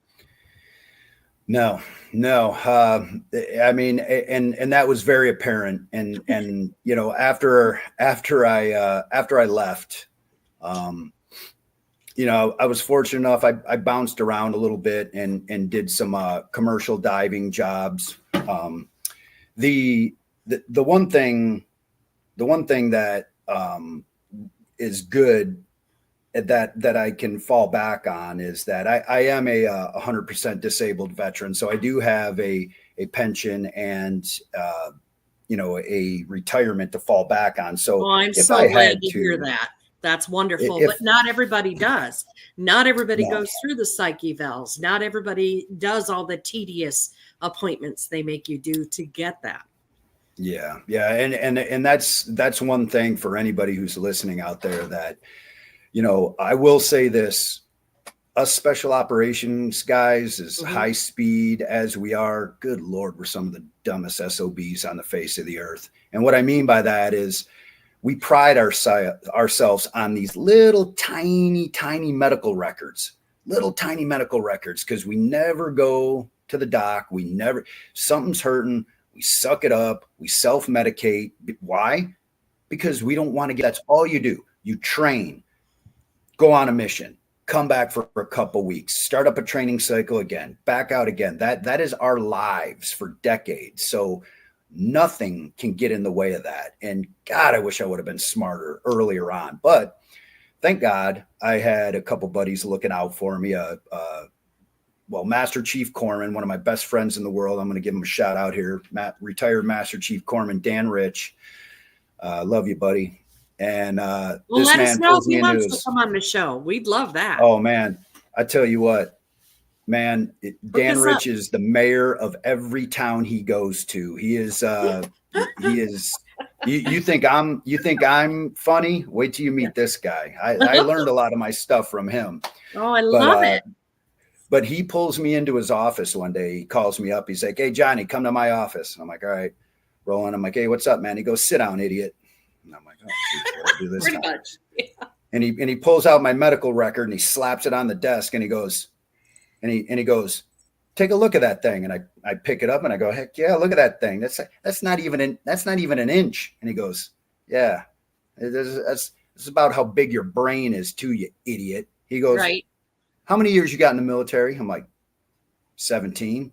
No. And that was very apparent. And after I left, I was fortunate enough. I bounced around a little bit and did some commercial diving jobs. The one thing that is good that I can fall back on is that I am a 100% disabled veteran. So I do have a pension and, a retirement to fall back on. So I'm so glad to hear that. That's wonderful. But not everybody does. Not everybody goes through the psych evals. Not everybody does all the tedious appointments they make you do to get that. Yeah. And that's one thing for anybody who's listening out there, that, I will say this, us special operations guys, as high speed as we are, good Lord, we're some of the dumbest SOBs on the face of the earth. And what I mean by that is we pride ourselves on these little tiny medical records, because we never go to the doc. Something's hurting. We suck it up. We self-medicate. Why? Because we don't want to that's all you do. You train, go on a mission, come back for a couple weeks, start up a training cycle again, back out again. That is our lives for decades. So nothing can get in the way of that. And God, I wish I would have been smarter earlier on. But thank God I had a couple buddies looking out for me. Master Chief Corpsman, one of my best friends in the world. I'm going to give him a shout out here. Retired Master Chief Corpsman Dan Rich. Love you, buddy. And this let man us know if pulls me he into wants his. to come on the show. We'd love that. Oh man, I tell you what, man, Dan us Rich up. is the mayor of every town he goes to. He is. He is. You think I'm funny? Wait till you meet this guy. I learned a lot of my stuff from him. Oh, I love it. But he pulls me into his office one day. He calls me up. He's like, "Hey, Johnny, come to my office." I'm like, "All right." Rolling. I'm like, "Hey, what's up, man?" He goes, "Sit down, idiot." And I'm like, "Oh, geez, what do I do this Pretty time?" much. Yeah. And he pulls out my medical record and he slaps it on the desk and he goes, "Take a look at that thing." And I pick it up and I go, "Heck yeah, look at that thing. That's not even an inch." And he goes, "Yeah, that's about how big your brain is too, you idiot." He goes, Right. "How many years you got in the military?" I'm like, 17.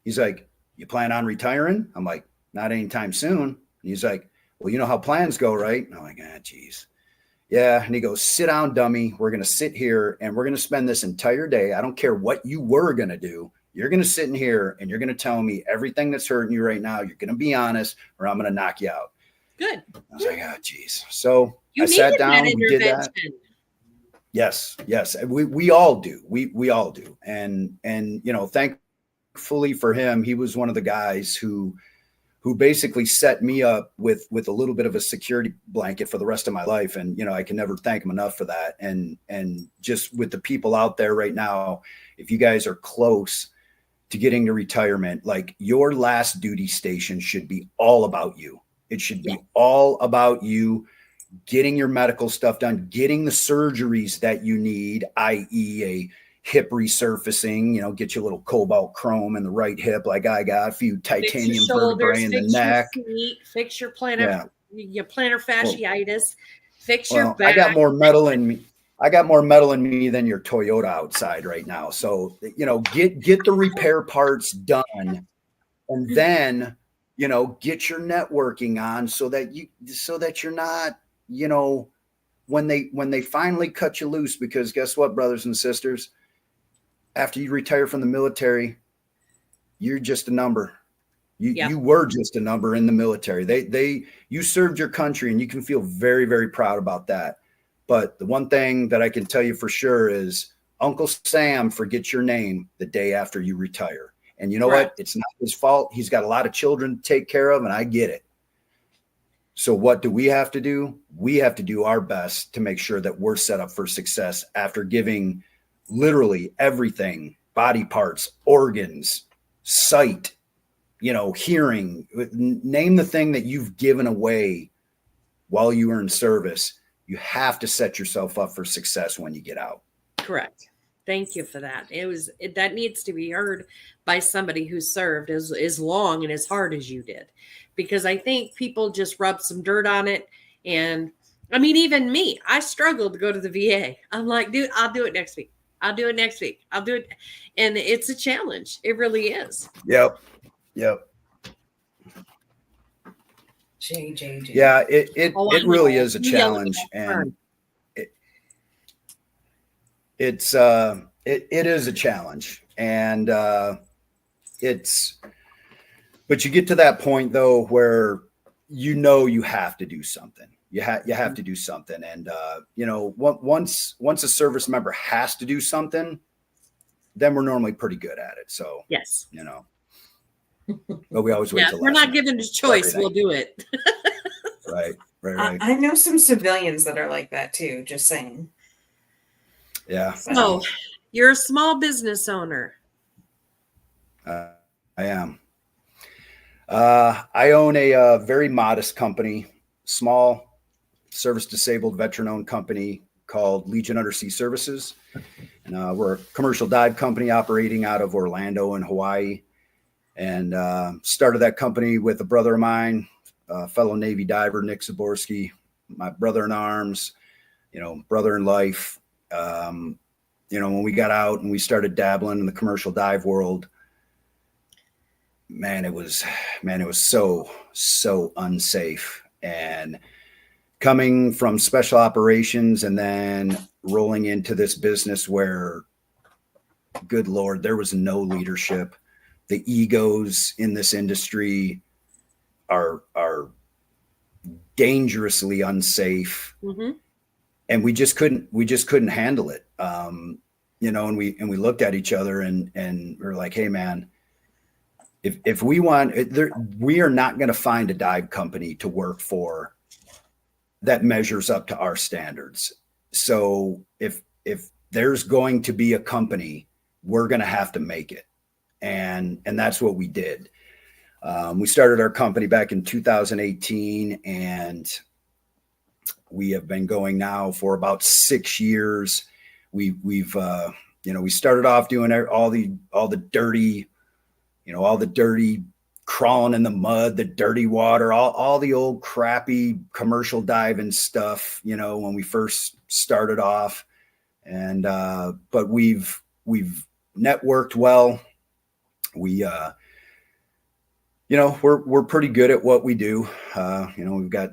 He's like, "You plan on retiring?" I'm like, "Not anytime soon." And he's like, "Well, you know how plans go, right?" And I'm like, "Ah, geez." Yeah. And he goes, "Sit down, dummy. We're going to sit here and we're going to spend this entire day. I don't care what you were going to do. You're going to sit in here and you're going to tell me everything that's hurting you right now. You're going to be honest or I'm going to knock you out." Good. I was like, "Oh, geez." So You I sat needed down. that We did that. intervention. Yes. We all do. We all do. And thankfully for him, he was one of the guys who basically set me up with a little bit of a security blanket for the rest of my life. And, I can never thank him enough for that. And just with the people out there right now, if you guys are close to getting to retirement, like your last duty station should be all about you. It should be all about you getting your medical stuff done, getting the surgeries that you need, i.e. a hip resurfacing, get you a little cobalt chrome in the right hip like I got, a few titanium vertebrae in the neck. Fix your feet, fix your plantar fasciitis, fix your back. I got more metal in me. I got more metal in me than your Toyota outside right now. So, get the repair parts done and then, get your networking on so that you're not, when they finally cut you loose, because guess what, brothers and sisters, after you retire from the military, you're just a number. You were just a number in the military. You served your country and you can feel very, very proud about that. But the one thing that I can tell you for sure is Uncle Sam forgets your name the day after you retire. And you know what? It's not his fault. He's got a lot of children to take care of, and I get it. So what do we have to do? We have to do our best to make sure that we're set up for success after giving literally everything, body parts, organs, sight, hearing, name the thing that you've given away while you were in service. You have to set yourself up for success when you get out. Correct. Thank you for that. That needs to be heard by somebody who served as long and as hard as you did, because I think people just rub some dirt on it. And I mean, even me, I struggled to go to the VA. I'm like, dude, I'll do it next week. I'll do it next week. I'll do it. And it's a challenge. It really is. Yep. JJ. Yeah, it really is a challenge. And it is a challenge. And but you get to that point though, where you have to do something. You have to do something. And once a service member has to do something, then we're normally pretty good at it. So yes, but we always wait till we're not given a choice. We'll do it. Right. I know some civilians that are like that too. Just saying. Yeah. So you're a small business owner. I am. I own a very modest company, small service disabled veteran owned company called Legion Undersea Services. And we're a commercial dive company operating out of Orlando in Hawaii. And started that company with a brother of mine, fellow Navy diver, Nick Zaborski, my brother in arms, brother in life. when we got out and we started dabbling in the commercial dive world, man, it was so unsafe. And coming from special operations and then rolling into this business where, good Lord, there was no leadership. The egos in this industry are dangerously unsafe. Mm-hmm. And we just couldn't handle it. And we looked at each other and we were like, hey man, if we want, we are not going to find a dive company to work for that measures up to our standards. So if there's going to be a company, we're going to have to make it. And that's what we did. We started our company back in 2018, and we have been going now for about 6 years. We've we started off doing all the dirty, all the dirty crawling in the mud, the dirty water, all the old crappy commercial diving stuff, when we first started off. And but we've networked well. We're pretty good at what we do. We've got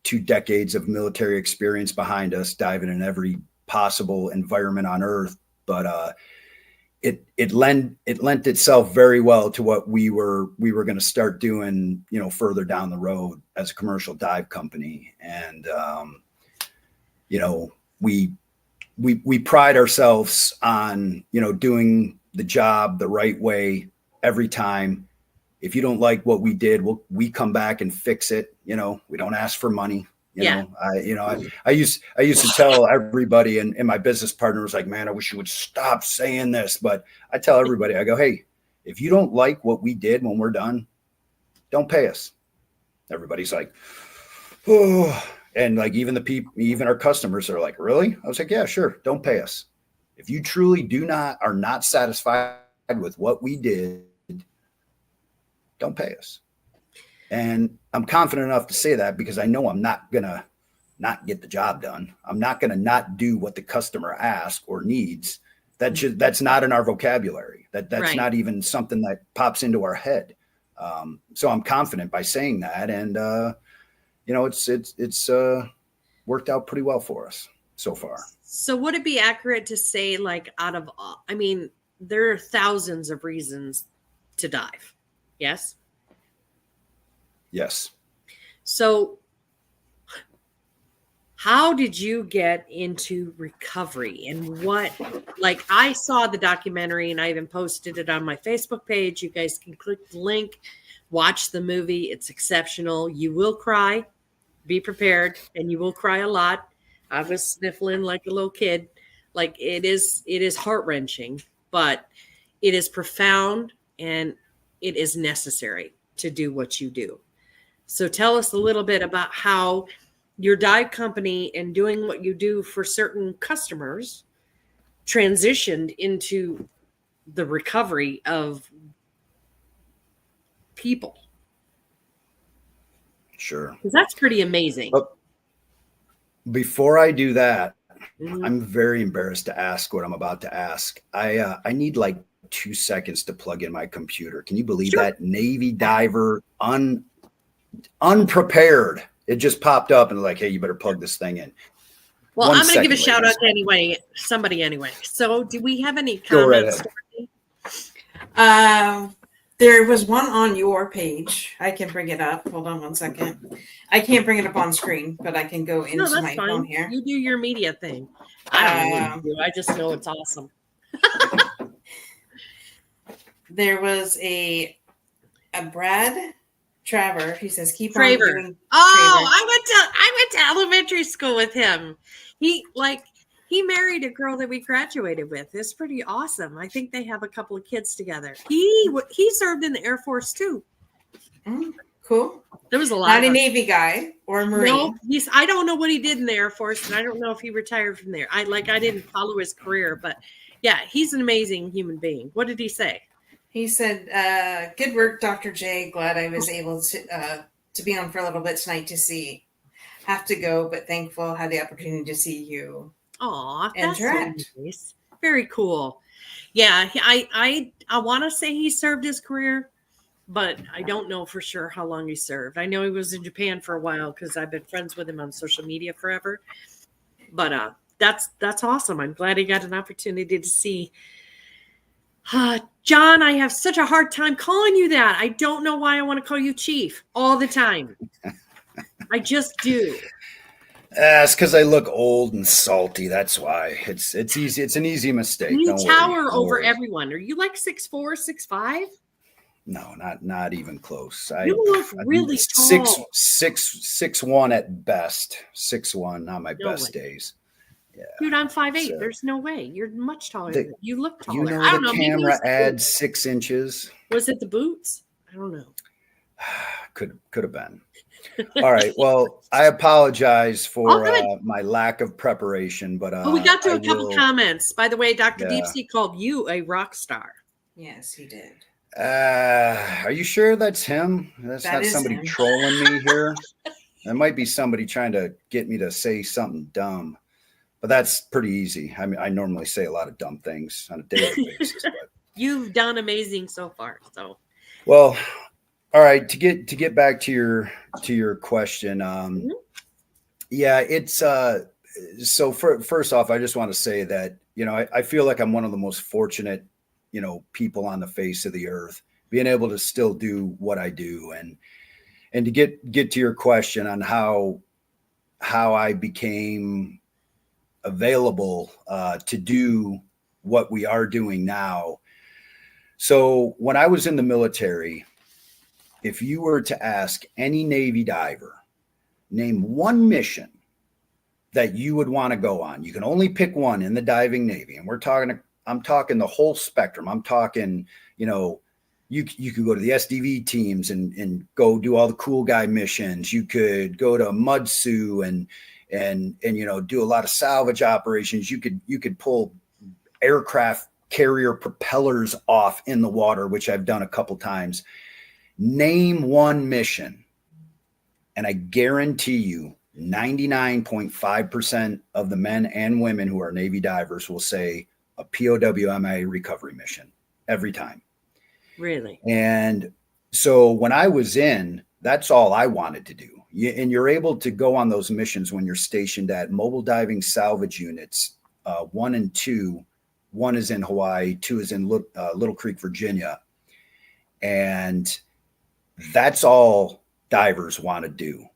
2 decades of military experience behind us, diving in every possible environment on Earth. But it lent itself very well to what we were going to start doing, further down the road as a commercial dive company. And we pride ourselves on doing the job the right way every time. If you don't like what we did, we come back and fix it. We don't ask for money. I used to tell everybody, and my business partner was like, man, I wish you would stop saying this. But I tell everybody, I go, hey, if you don't like what we did when we're done, don't pay us. Everybody's like, oh, and like even our customers are like, really? I was like, yeah, sure. Don't pay us. If you truly are not satisfied with what we did, don't pay us. And I'm confident enough to say that because I know I'm not going to not get the job done. I'm not going to not do what the customer asks or needs. That's not in our vocabulary. That's right. Not even something that pops into our head. So I'm confident by saying that. And, it's worked out pretty well for us so far. So would it be accurate to say, like, there are thousands of reasons to dive. Yes? Yes. So how did you get into recovery, and I saw the documentary and I even posted it on my Facebook page. You guys can click the link, watch the movie. It's exceptional. You will cry, be prepared, and you will cry a lot. I was sniffling like a little kid. Like it is heart-wrenching, but it is profound and it is necessary to do what you do. So tell us a little bit about how your dive company and doing what you do for certain customers transitioned into the recovery of people. Sure. Because that's pretty amazing. But before I do that, I'm very embarrassed to ask what I'm about to ask. I need like 2 seconds to plug in my computer. Can you believe that? Navy diver, unprepared. It just popped up and like, hey, you better plug this thing in. Well, I'm going to give a shout out to somebody anyway. So do we have any comments? There was one on your page. I can bring it up. Hold on 1 second. I can't bring it up on screen, but I can go into my phone here. You do your media thing. I don't know what you do. I just know it's awesome. There was a Brad Traver. He says, "Keep Traver. on doing." Oh, I went to elementary school with him. He married a girl that we graduated with. It's pretty awesome. I think they have a couple of kids together. He served in the Air Force too. Cool. There was a lot. Not a Navy guy or a Marine. No, I don't know what he did in the Air Force, and I don't know if he retired from there. I didn't follow his career, but yeah, he's an amazing human being. What did he say? He said, "Good work, Dr. J. Glad I was able to be on for a little bit tonight to see. Have to go, but thankful had the opportunity to see you." Aw, that's so nice. Very cool. Yeah, I want to say he served his career, but I don't know for sure how long he served. I know he was in Japan for a while because I've been friends with him on social media forever. But that's awesome. I'm glad he got an opportunity to see. John, I have such a hard time calling you that. I don't know why I want to call you Chief all the time. I just do. It's because I look old and salty. That's why. It's easy. It's an easy mistake. You Don't tower worry. over everyone. Are you like 6'4", 6'5"? No, not even close. You look really tall. 6'1" at best. 6'1", not my best days. Yeah. Dude, I'm 5'8". So, There's no way. You're much taller. Than you look taller. You know, I don't know. Camera adds 6 inches. Was it the boots? I don't know. Could have been. All right. Well, I apologize for my lack of preparation, but we got to a couple comments. By the way, Dr. Deepsea called you a rock star. Yes, he did. Are you sure that's him? That's not somebody trolling me here. That might be somebody trying to get me to say something dumb. But that's pretty easy. I mean, I normally say a lot of dumb things on a daily basis. But. You've done amazing so far. So, well, all right. To get back to your question, yeah, it's so first off, I just want to say that I feel like I'm one of the most fortunate people on the face of the earth, being able to still do what I do, and to get to your question on how I became available to do what we are doing now. So when I was in the military, if you were to ask any Navy diver, name one mission that you would want to go on, you can only pick one in the diving Navy. And I'm talking the whole spectrum. I'm talking, you could go to the SDV teams and go do all the cool guy missions. You could go to Mudsu and do a lot of salvage operations. You could pull aircraft carrier propellers off in the water, which I've done a couple times. Name one mission, and I guarantee you 99.5% of the men and women who are Navy divers will say a POWMA recovery mission every time. Really? And so when I was in, that's all I wanted to do. And you're able to go on those missions when you're stationed at mobile diving salvage units 1 and 2. 1 is in Hawaii, 2 is in Little Creek, Virginia. And that's all divers want to do,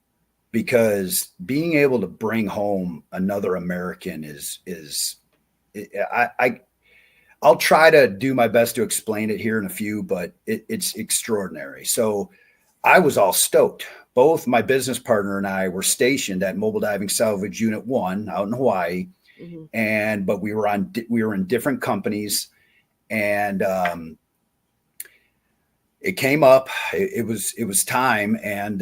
because being able to bring home another American I'll try to do my best to explain it here in a few, but it's extraordinary. So I was all stoked. Both my business partner and I were stationed at Mobile Diving Salvage Unit 1 out in Hawaii. Mm-hmm. But we were in different companies, and it came up. It was time, and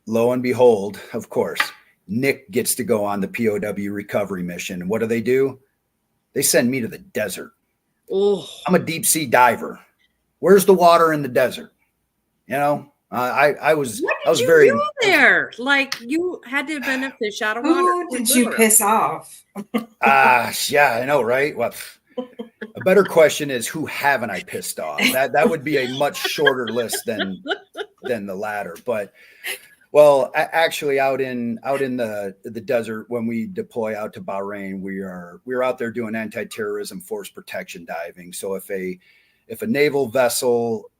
lo and behold, of course, Nick gets to go on the POW recovery mission. And what do? They send me to the desert. Oh, I'm a deep sea diver. Where's the water in the desert? I was very do there. Like, you had to have been a fish out of water. Who did you piss off? Yeah, I know, right? Well, a better question is, who haven't I pissed off? That would be a much shorter list than the latter. But well, actually, out in the desert, when we deploy out to Bahrain, we're out there doing anti-terrorism force protection diving. So if a naval vessel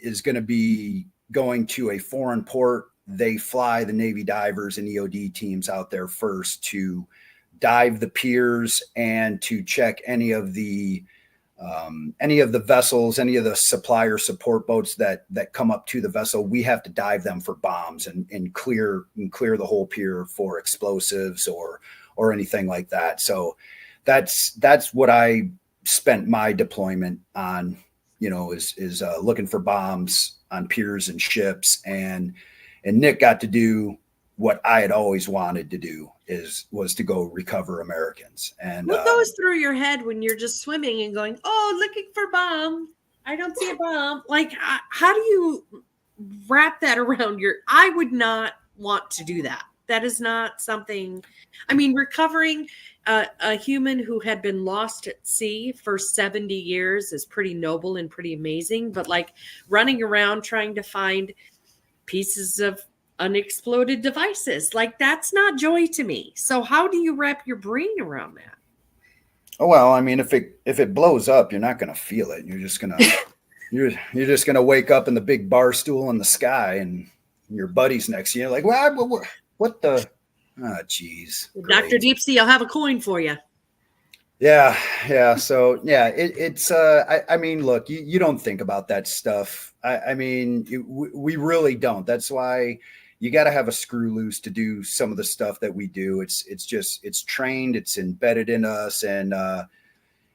is going to be going to a foreign port, they fly the Navy divers and EOD teams out there first to dive the piers and to check any of the vessels, any of the supplier support boats that come up to the vessel. We have to dive them for bombs and clear the whole pier for explosives or anything like that. So that's what I spent my deployment on, is looking for bombs on piers and ships. And Nick got to do what I had always wanted to do, was to go recover Americans. And what goes through your head when you're just swimming and going, oh, looking for bomb, I don't see a bomb? Like, how do you wrap that around I would not want to do that. That is not something. I mean, recovering a human who had been lost at sea for 70 years is pretty noble and pretty amazing. But like running around trying to find pieces of unexploded devices, like that's not joy to me. So how do you wrap your brain around that? Oh, well, I mean, if it blows up, you're not going to feel it. You're just gonna you're just gonna wake up in the big bar stool in the sky, and your buddy's next to you. Like, what the? Oh, geez. Dr. Deepsea, I'll have a coin for you. Yeah. So yeah, it's I mean, look, you don't think about that stuff. I mean, we really don't. That's why you got to have a screw loose to do some of the stuff that we do. It's trained, it's embedded in us, and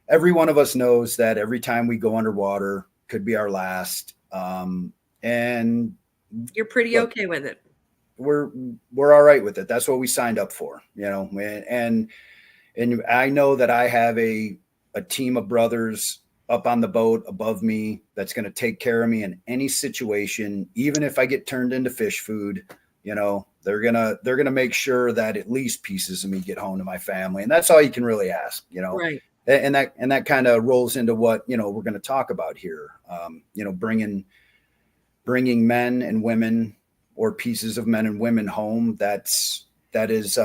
every one of us knows that every time we go underwater could be our last. And you're pretty okay with it. We're all right with it. That's what we signed up for, and I know that I have a team of brothers up on the boat above me that's going to take care of me in any situation. Even if I get turned into fish food, they're going to make sure that at least pieces of me get home to my family. And that's all you can really ask, Right. And that kind of rolls into what, we're going to talk about here. Bringing men and women, or pieces of men and women home. That is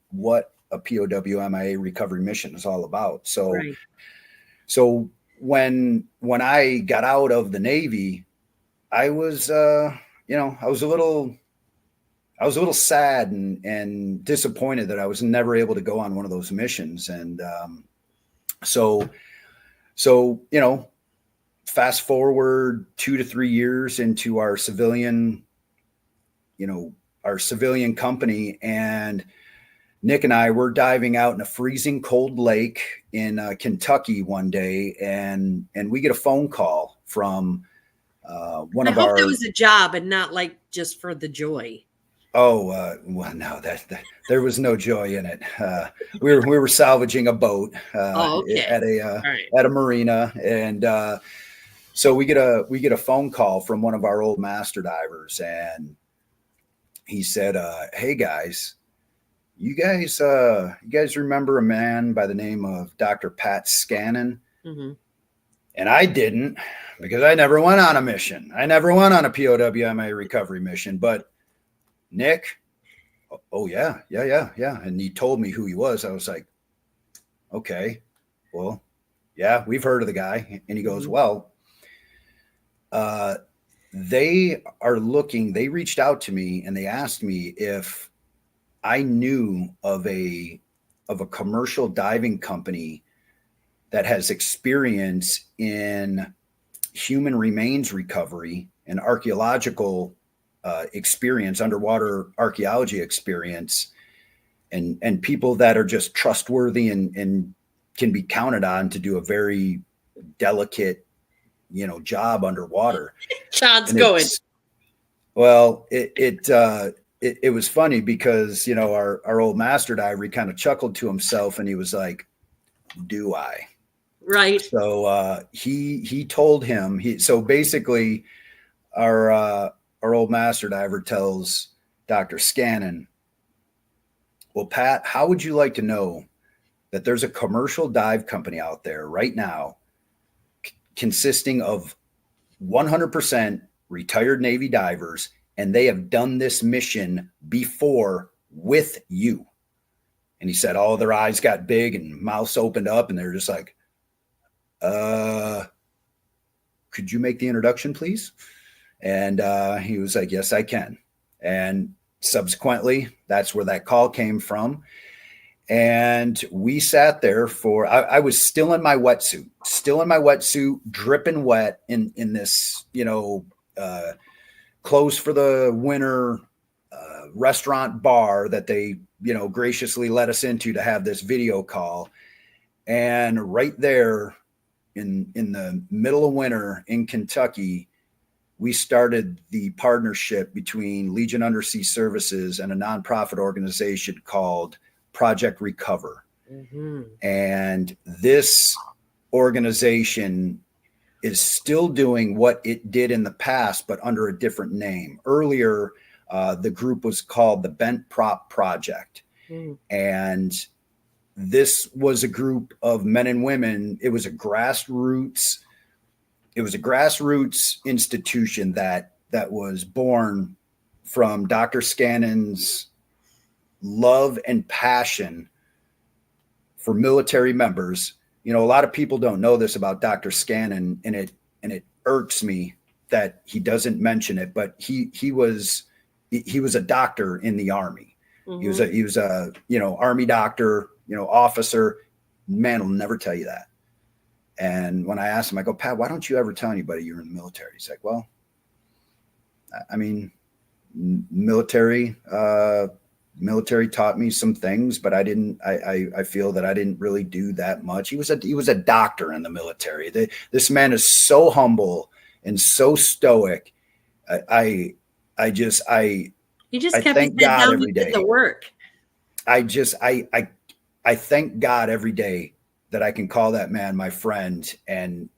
what a POW/MIA recovery mission is all about. So, right. So when I got out of the Navy, I was, I was a little sad and disappointed that I was never able to go on one of those missions. And so fast forward 2 to 3 years into our civilian company, and Nick and I were diving out in a freezing cold lake in Kentucky one day, and we get a phone call from one of our. I hope it was a job and not like just for the joy. Oh, well, no, that there was no joy in it. We were salvaging a boat at a marina, and so we get a phone call from one of our old master divers, and he said, "Hey guys, you guys remember a man by the name of Dr. Pat Scannon?" Mm-hmm. And I didn't, because I never went on a mission. I never went on a POW/MIA recovery mission. But Nick, oh yeah. And he told me who he was. I was like, okay, well, yeah, we've heard of the guy. And he goes, well, they reached out to me and they asked me if I knew of a commercial diving company that has experience in human remains recovery and archaeological experience, underwater archaeology experience, and people that are just trustworthy and can be counted on to do a very delicate, job underwater. John's going. Well, it was funny because, our old master diver, he kind of chuckled to himself and he was like, "Do I?" Right. So he told him, so basically our old master diver tells Dr. Scannon, "Well, Pat, how would you like to know that there's a commercial dive company out there right now consisting of 100% retired Navy divers, and they have done this mission before with you?" And he said, all their eyes got big and mouths opened up, and they're just like, "Could you make the introduction, please?" And he was like, "Yes, I can." And subsequently, that's where that call came from. And we sat there for, I was still in my wetsuit, dripping wet in this, closed for the winter restaurant bar that they, graciously let us into to have this video call. And right there in the middle of winter in Kentucky, we started the partnership between Legion Undersea Services and a nonprofit organization called Project Recover. Mm-hmm. And this organization is still doing what it did in the past, but under a different name. Earlier, The group was called the Bent Prop Project. And this was a group of men and women. It was a grassroots institution that was born from Dr. Scannon's love and passion for military members. You know, a lot of people don't know this about Dr. Scannon, and it irks me that he doesn't mention it, but he was a doctor in the Army. He was a Army doctor, officer. Man will never tell you that. And when I asked him, I go, Pat, why don't you ever tell anybody you're in the military? He's like, well, I mean, military taught me some things, but I feel that I didn't really do that much. He was a doctor in the military. This man is so humble and so stoic. He just kept his head down and did the work. I thank God every day that I can call that man my friend, and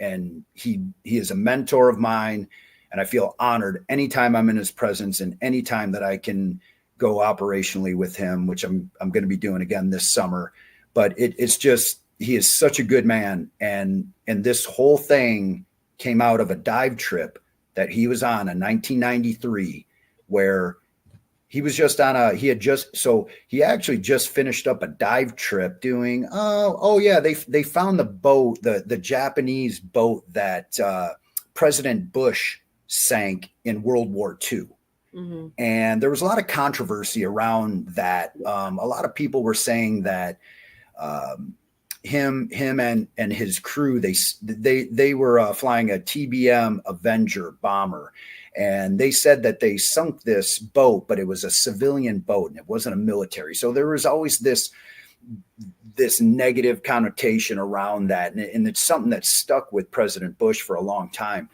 he is a mentor of mine, and I feel honored anytime I'm in his presence and anytime that I can go operationally with him, which I'm going to be doing again this summer. But it's just, he is such a good man, and this whole thing came out of a dive trip that he was on in 1993, where he was just on he actually just finished up a dive trip doing, they found the boat, the Japanese boat that President Bush sank in World War II. And there was a lot of controversy around that. A lot of people were saying that him and his crew, they were flying a TBM Avenger bomber. And they said that they sunk this boat, but it was a civilian boat and it wasn't a military. So there was always this negative connotation around that. And it's something that stuck with President Bush for a long time.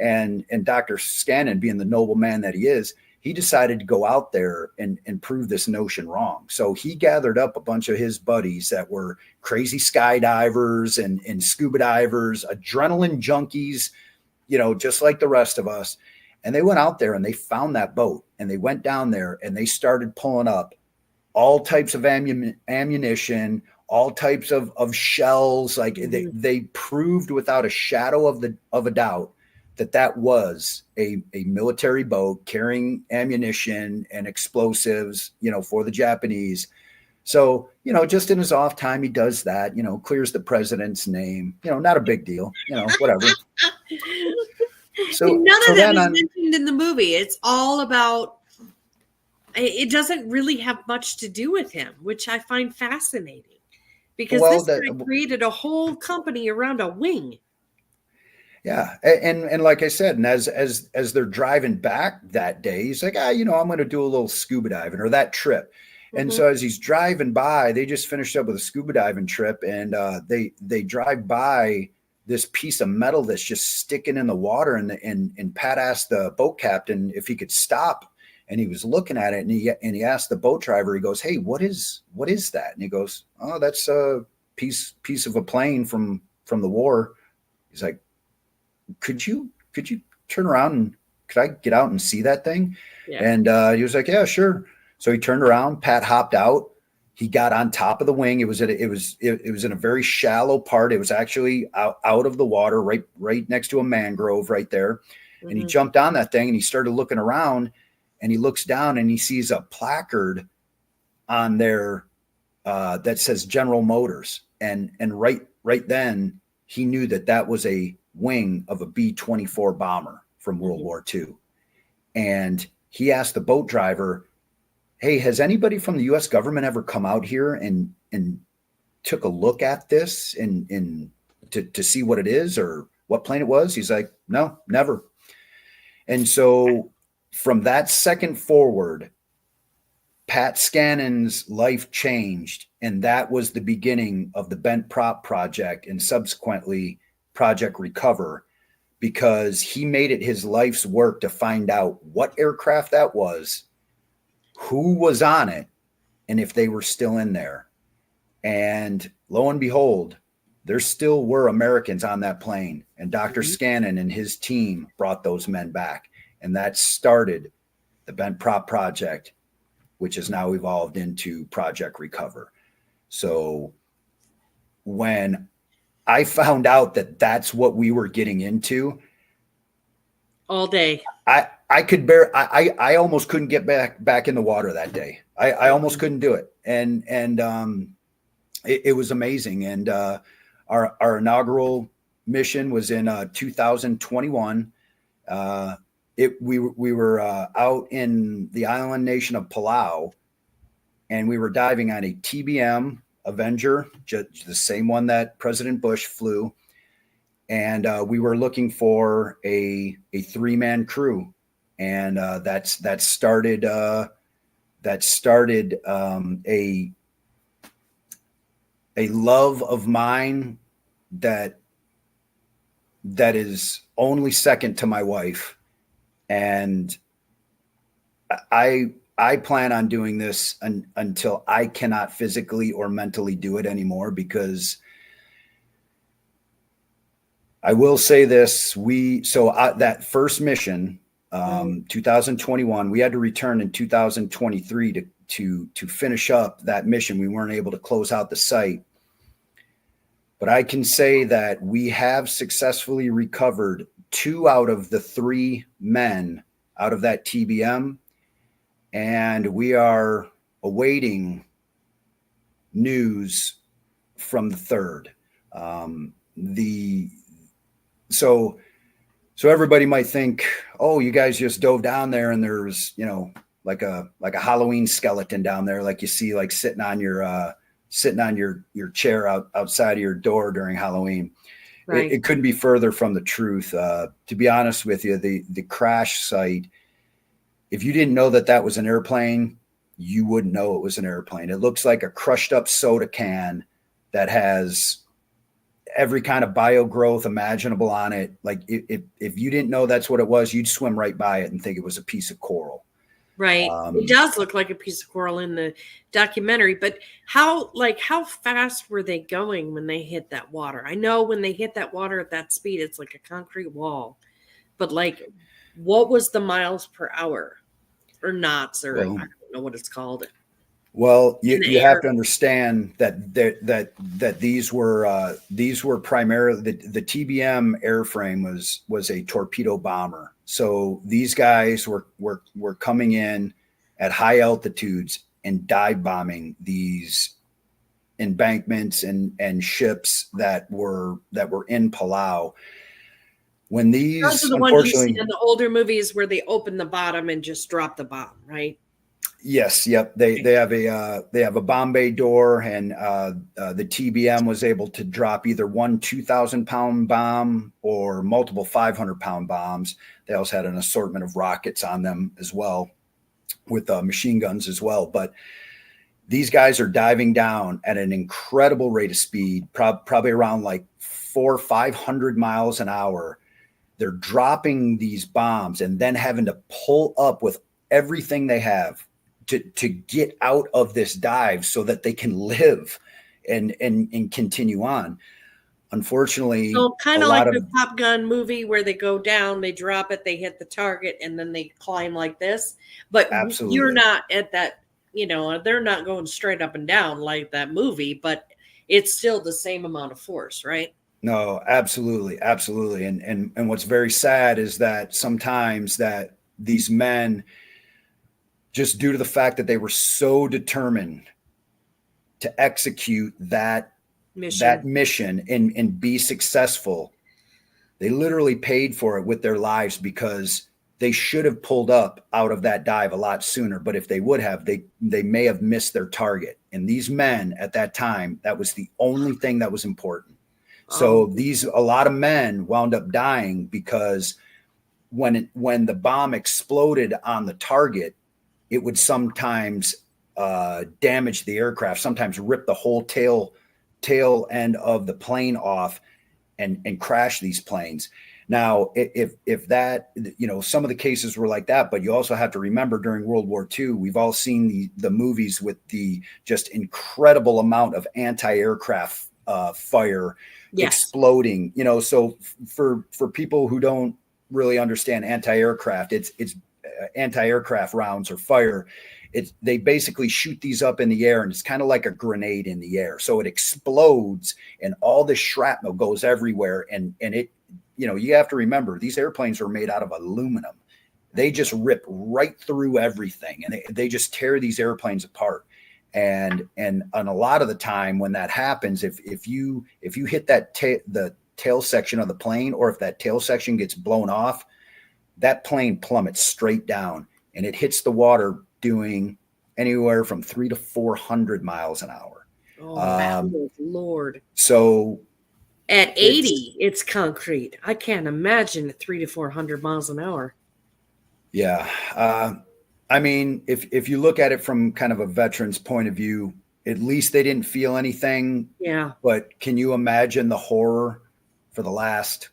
And Dr. Scannon, being the noble man that he is, he decided to go out there and prove this notion wrong. So he gathered up a bunch of his buddies that were crazy skydivers and scuba divers, adrenaline junkies, just like the rest of us. And they went out there and they found that boat, and they went down there and they started pulling up all types of ammunition, all types of shells. Like they proved without a shadow of a doubt that was a military boat carrying ammunition and explosives, for the Japanese. So, just in his off time, he does that, clears the president's name, not a big deal, whatever. So none of that was mentioned in the movie. It's all about, it doesn't really have much to do with him, which I find fascinating, because this guy created a whole company around a wing. Yeah. And like I said, and as they're driving back that day, he's like, I'm going to do a little scuba diving, or that trip. And so as he's driving by, they just finished up with a scuba diving trip, and they drive by this piece of metal that's just sticking in the water. And Pat asked the boat captain if he could stop, and he was looking at it, and he asked the boat driver, he goes, hey, what is that? And he goes, oh, that's a piece of a plane from the war. He's like, could you turn around and could I get out and see that thing? Yeah. And he was like, yeah, sure. So he turned around, Pat hopped out. He got on top of the wing. It was in a very shallow part. It was actually out of the water, right next to a mangrove right there. And he jumped on that thing and he started looking around, and he looks down and he sees a placard on there that says General Motors. And right then he knew that was a wing of a B-24 bomber from World War II. And he asked the boat driver, hey, has anybody from the U.S. government ever come out here and took a look at this and to see what it is or what plane it was? He's like, no, never. And so from that second forward, Pat Scannon's life changed, and that was the beginning of the Bent Prop Project and subsequently Project Recover, because he made it his life's work to find out what aircraft that was, who was on it, and if they were still in there. And lo and behold, there still were Americans on that plane, and Dr. Scannon and his team brought those men back. And that started the Bent Prop Project, which has now evolved into Project Recover. So when I found out that that's what we were getting into, all day. I almost couldn't get back in the water that day. I almost couldn't do it. And it was amazing. And our inaugural mission was in 2021. We were out in the island nation of Palau, and we were diving on a TBM Avenger, just the same one that President Bush flew. And we were looking for a 3-man crew. And that started a love of mine that is only second to my wife. And I plan on doing this until I cannot physically or mentally do it anymore, because I will say this. That first mission, 2021, we had to return in 2023 to finish up that mission. We weren't able to close out the site, but I can say that we have successfully recovered 2 out of the 3 men out of that TBM. And we are awaiting news from the 3rd. So everybody might think, oh, you guys just dove down there and there's, like a Halloween skeleton down there, like you see, like sitting on your chair outside of your door during Halloween. Right. It couldn't be further from the truth. To be honest with you, the crash site, if you didn't know that was an airplane, you wouldn't know it was an airplane. It looks like a crushed up soda can that has every kind of bio growth imaginable on it. Like if you didn't know that's what it was, you'd swim right by it and think it was a piece of coral. Right. It does look like a piece of coral in the documentary, but how fast were they going when they hit that water? I know when they hit that water at that speed, it's like a concrete wall, but what was the miles per hour or knots, or I don't know what it's called. Well, you have to understand that these were primarily the TBM airframe was a torpedo bomber. So these guys were coming in at high altitudes and dive bombing these embankments and ships that were in Palau. When these, those are the ones you see in the older movies where they open the bottom and just drop the bomb, right? Yes. Yep. They have a bomb bay door, and the TBM was able to drop either one 2,000-pound bomb or multiple 500-pound bombs. They also had an assortment of rockets on them as well, with machine guns as well. But these guys are diving down at an incredible rate of speed, probably around like 400 or 500 miles an hour. They're dropping these bombs and then having to pull up with everything they have to get out of this dive so that they can live and continue on. Unfortunately, so kind of like the Top Gun movie where they go down, they drop it, they hit the target, and then they climb like this. But absolutely, you're not at that, they're not going straight up and down like that movie, but it's still the same amount of force, right? No, absolutely. Absolutely. And what's very sad is that sometimes that these men, just due to the fact that they were so determined to execute that mission and be successful, they literally paid for it with their lives, because they should have pulled up out of that dive a lot sooner. But if they would have, they may have missed their target. And these men at that time, that was the only thing that was important. So a lot of men wound up dying because when the bomb exploded on the target, it would sometimes damage the aircraft, sometimes rip the whole tail end of the plane off and crash these planes. Now, if that, some of the cases were like that, but you also have to remember during World War II, we've all seen the movies with the just incredible amount of anti-aircraft fire. Yes. Exploding, so for people who don't really understand anti-aircraft, it's anti-aircraft rounds or fire, they basically shoot these up in the air, and it's kind of like a grenade in the air. So it explodes and all the shrapnel goes everywhere. And it, you have to remember, these airplanes are made out of aluminum. They just rip right through everything, and they just tear these airplanes apart. And a lot of the time when that happens, if you hit that the tail section of the plane, or if that tail section gets blown off, that plane plummets straight down, and it hits the water doing anywhere from 300 to 400 miles an hour. Oh, Lord. So at 80, it's concrete. I can't imagine at 300 to 400 miles an hour. Yeah. I mean, if you look at it from kind of a veteran's point of view, at least they didn't feel anything. Yeah. But can you imagine the horror for the last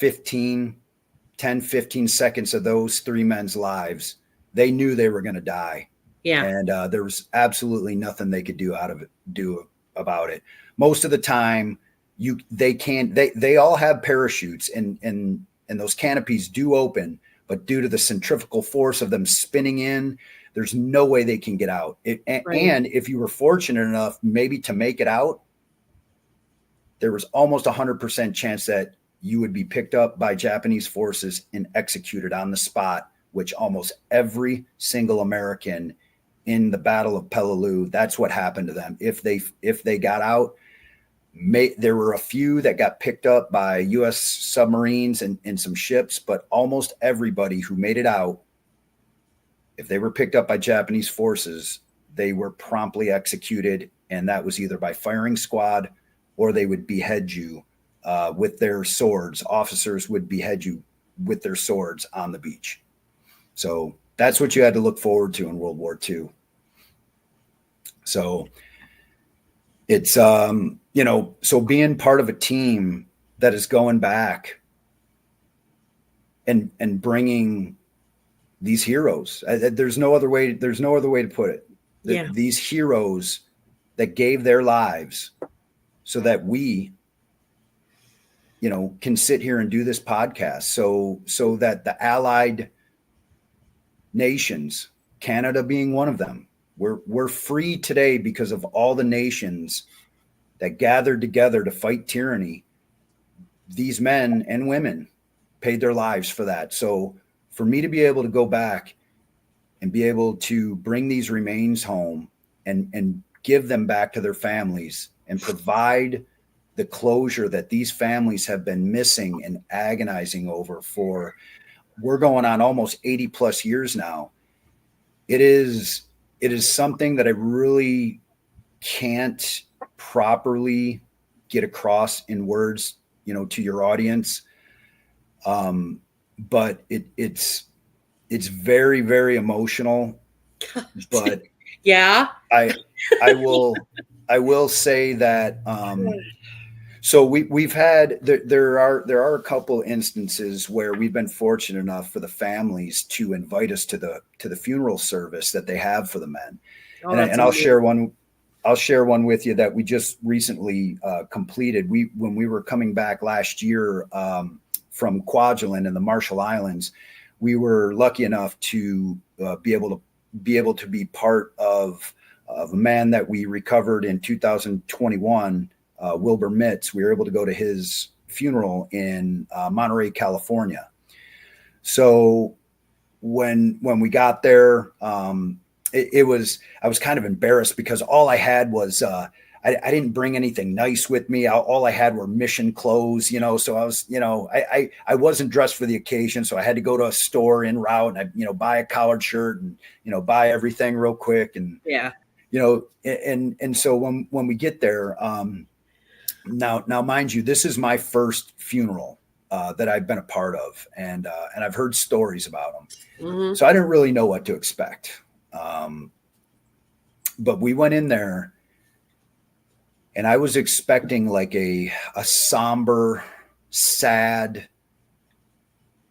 10, 15 seconds of those three men's lives? They knew they were going to die. Yeah. And there was absolutely nothing they could do about it. Most of the time they all have parachutes, and those canopies do open, but due to the centrifugal force of them spinning in, there's no way they can get out. Right. And if you were fortunate enough maybe to make it out, there was almost 100% chance that you would be picked up by Japanese forces and executed on the spot, which almost every single American in the Battle of Palau, that's what happened to them. If they got out, there were a few that got picked up by U.S. submarines and some ships, but almost everybody who made it out, if they were picked up by Japanese forces, they were promptly executed, and that was either by firing squad or they would behead you with their swords. Officers would behead you with their swords on the beach. So that's what you had to look forward to in World War II. So it's, so being part of a team that is going back and bringing these heroes, there's no other way to put it. Yeah. These heroes that gave their lives so that we, can sit here and do this podcast, so that the allied nations, Canada being one of them, we're free today because of all the nations that gathered together to fight tyranny. These men and women paid their lives for that. So for me to be able to go back and be able to bring these remains home and give them back to their families and provide the closure that these families have been missing and agonizing over for, we're going on almost 80 plus years now. It is something that I really can't properly get across in words, to your audience. But it's very, very emotional, but yeah, I will say that, so we've had, there are a couple instances where we've been fortunate enough for the families to invite us to the funeral service that they have for the men. Oh, and I'll share one with you that we just recently completed. When we were coming back last year from Kwajalein in the Marshall Islands, we were lucky enough to be able to be part of a man that we recovered in 2021. Wilbur Mitz. We were able to go to his funeral in Monterey, California. So when we got there, I was kind of embarrassed because all I had was, I didn't bring anything nice with me. All I had were mission clothes, so I was, I wasn't dressed for the occasion. So I had to go to a store en route and buy a collared shirt and, buy everything real quick. And, yeah, and so when we get there, now, mind you, this is my first funeral that I've been a part of, and I've heard stories about them. Mm-hmm. So I didn't really know what to expect. But we went in there, and I was expecting like a somber, sad,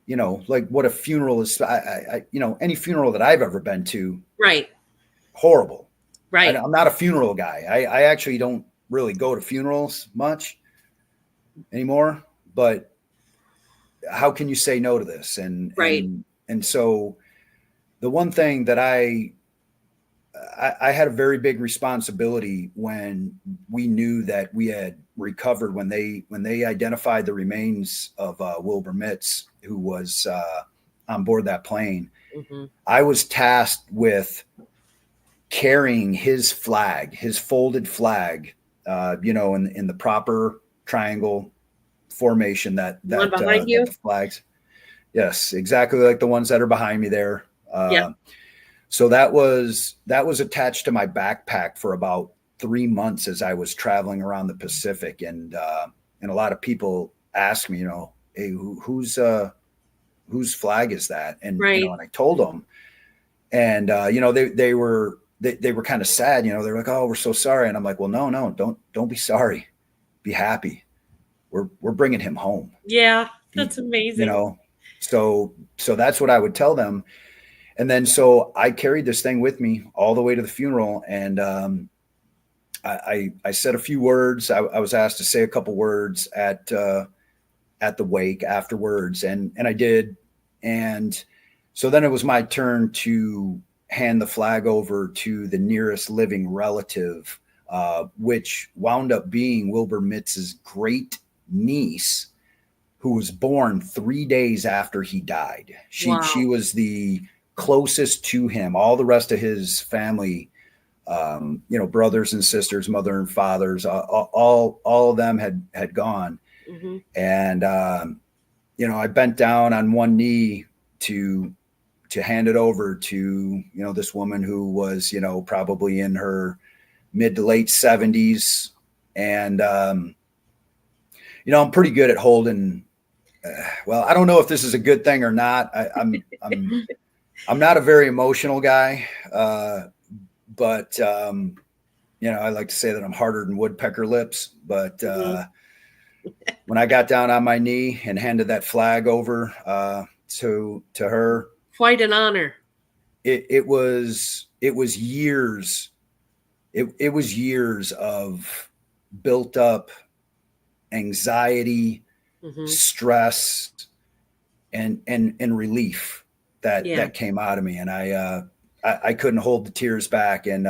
like what a funeral is. I any funeral that I've ever been to, right, horrible. Right. I'm not a funeral guy. I actually don't really go to funerals much anymore, but how can you say no to this? And right. And so the one thing that I had a very big responsibility when we knew that we had recovered, when they identified the remains of Wilbur Mitz, who was on board that plane. Mm-hmm. I was tasked with carrying his flag, his folded flag, in the proper triangle formation that One behind you? that the flags. Yes, exactly like the ones that are behind me there. Yeah. So that was attached to my backpack for about 3 months as I was traveling around the Pacific, and a lot of people ask me, hey, whose flag is that? And Right. and I told them, and they were kind of sad. They're like, oh, we're so sorry, and I'm like, well, no, don't be sorry, be happy. We're bringing him home. Yeah, that's amazing. So that's what I would tell them. And then, so I carried this thing with me all the way to the funeral. And I said a few words. I was asked to say a couple words at the wake afterwards. And I did. And so then it was my turn to hand the flag over to the nearest living relative, which wound up being Wilbur Mitz's great niece, who was born 3 days after he died. She was the closest to him. All the rest of his family, brothers and sisters, mother and fathers, all of them had gone. Mm-hmm. And I bent down on one knee to hand it over to this woman who was probably in her mid to late 70s. And I'm pretty good at holding. Well, I don't know if this is a good thing or not. I'm not a very emotional guy, but I like to say that I'm harder than woodpecker lips. But when I got down on my knee and handed that flag over to her, quite an honor. It was years. It was years of built up anxiety, mm-hmm. stress, and relief that came out of me. And I couldn't hold the tears back. And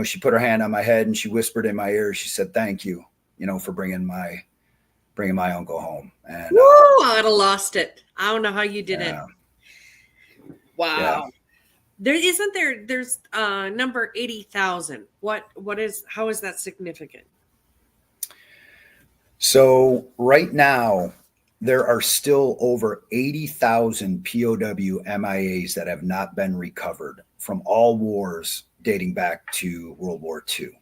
she put her hand on my head and she whispered in my ear. She said, "Thank you, for bringing my uncle home." And I'd have lost it. I don't know how you did it. Wow. Yeah. There's number 80,000. How is that significant? So right now, there are still over 80,000 POW MIAs that have not been recovered from all wars dating back to World War II.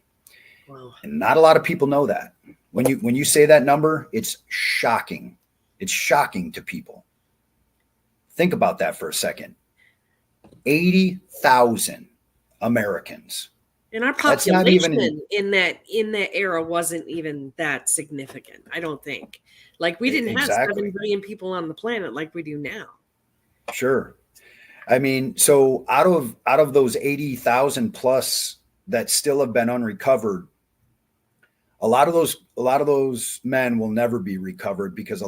Wow. And not a lot of people know that. When you say that number, it's shocking. It's shocking to people. Think about that for a second. 80,000 Americans. And our population in that era wasn't even that significant, I don't think. Like, we didn't have 7 billion people on the planet like we do now. Sure. I mean, so out of those 80,000 plus that still have been unrecovered, a lot of those men will never be recovered because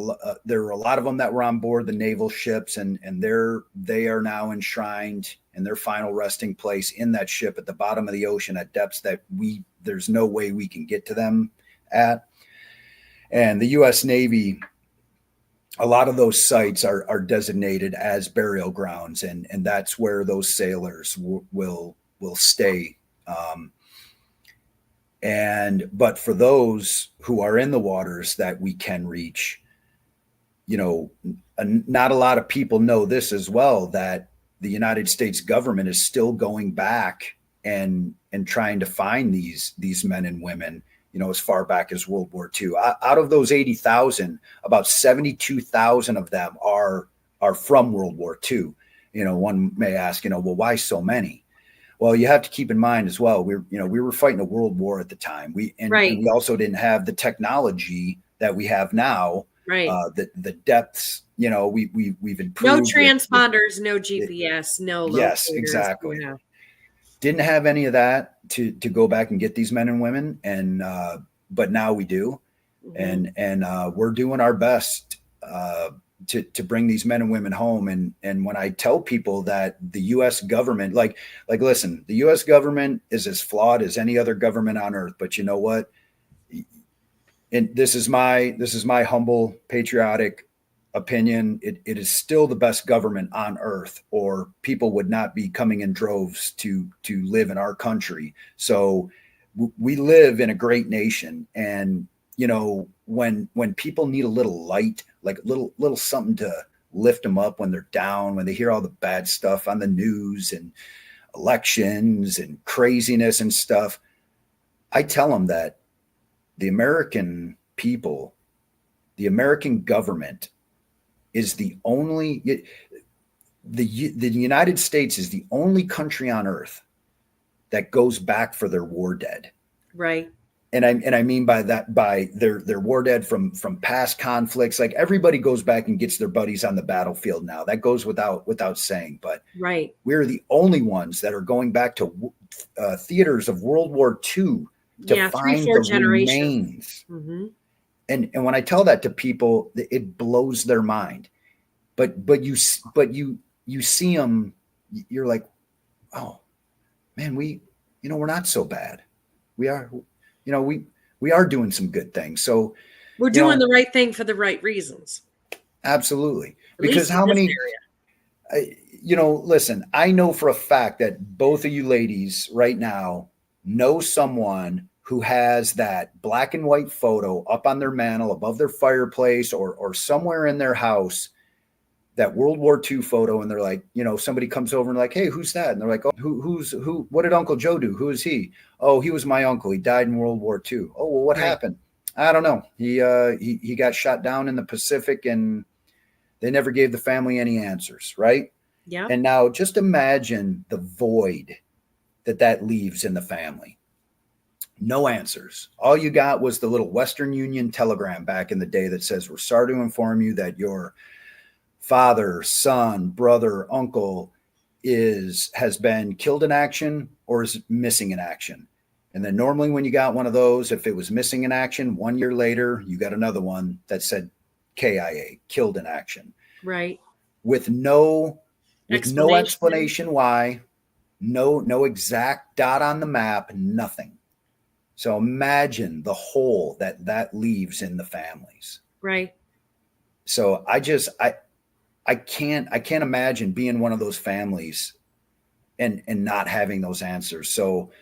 there were a lot of them that were on board the naval ships, and they are now enshrined in their final resting place in that ship at the bottom of the ocean at depths that there's no way we can get to them at. And the U.S. Navy, a lot of those sites are designated as burial grounds, and that's where those sailors will stay. But for those who are in the waters that we can reach, not a lot of people know this as well, that the United States government is still going back and trying to find these men and women, as far back as World War II. Out of those 80,000, about 72,000 of them are from World War II. One may ask, well, why so many? Well, you have to keep in mind as well, we were fighting a world war at the time. And we also didn't have the technology that we have now. Right. The depths, we've improved. No transponders, no GPS, no locators. Yes, exactly. Yeah. Didn't have any of that to go back and get these men and women, but now we do. Mm-hmm. And we're doing our best to bring these men and women home. And when I tell people that the U.S. government, like, listen, the U.S. government is as flawed as any other government on earth. But you know what? And this is my humble patriotic opinion. It is still the best government on earth, or people would not be coming in droves to live in our country. So we live in a great nation. And, when people need a little light, like little something to lift them up when they're down, when they hear all the bad stuff on the news and elections and craziness and stuff, I tell them that the American people, the American government is the United States is the only country on earth that goes back for their war dead. Right. And I mean by that, by their war dead from past conflicts. Like, everybody goes back and gets their buddies on the battlefield now. That goes without saying. But right, we're the only ones that are going back to theaters of World War II to find the remains. Mm-hmm. And when I tell that to people, it blows their mind. But you see them, you're like, oh man, we're not so bad. We are. We are doing some good things. So we're doing the right thing for the right reasons. Absolutely. Because how many, listen, I know for a fact that both of you ladies right now know someone who has that black and white photo up on their mantle above their fireplace or somewhere in their house, that World War II photo. And they're like, somebody comes over and like, hey, who's that? And they're like, oh, who, what did Uncle Joe do? Who is he? Oh, he was my uncle. He died in World War II. Oh, well, what happened? I don't know. He got shot down in the Pacific, and they never gave the family any answers. Right. Yeah. And now just imagine the void that leaves in the family. No answers. All you got was the little Western Union telegram back in the day that says, we're sorry to inform you that your father, son, brother, uncle has been killed in action or is missing in action. And then normally when you got one of those, if it was missing in action, 1 year later, you got another one that said KIA, killed in action. Right. With no explanation why, no exact dot on the map, nothing. So imagine the hole that leaves in the families. Right. So I can't imagine being one of those families and not having those answers. So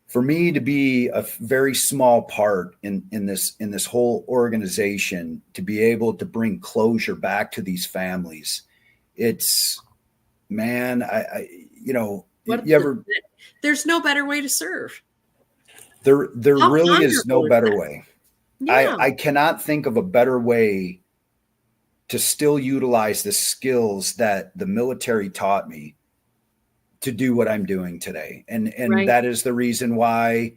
for me to be a very small part in this whole organization, to be able to bring closure back to these families, it's, man, there's no better way to serve. There really is no better way. Yeah. I cannot think of a better way to still utilize the skills that the military taught me to do what I'm doing today. And that is the reason why,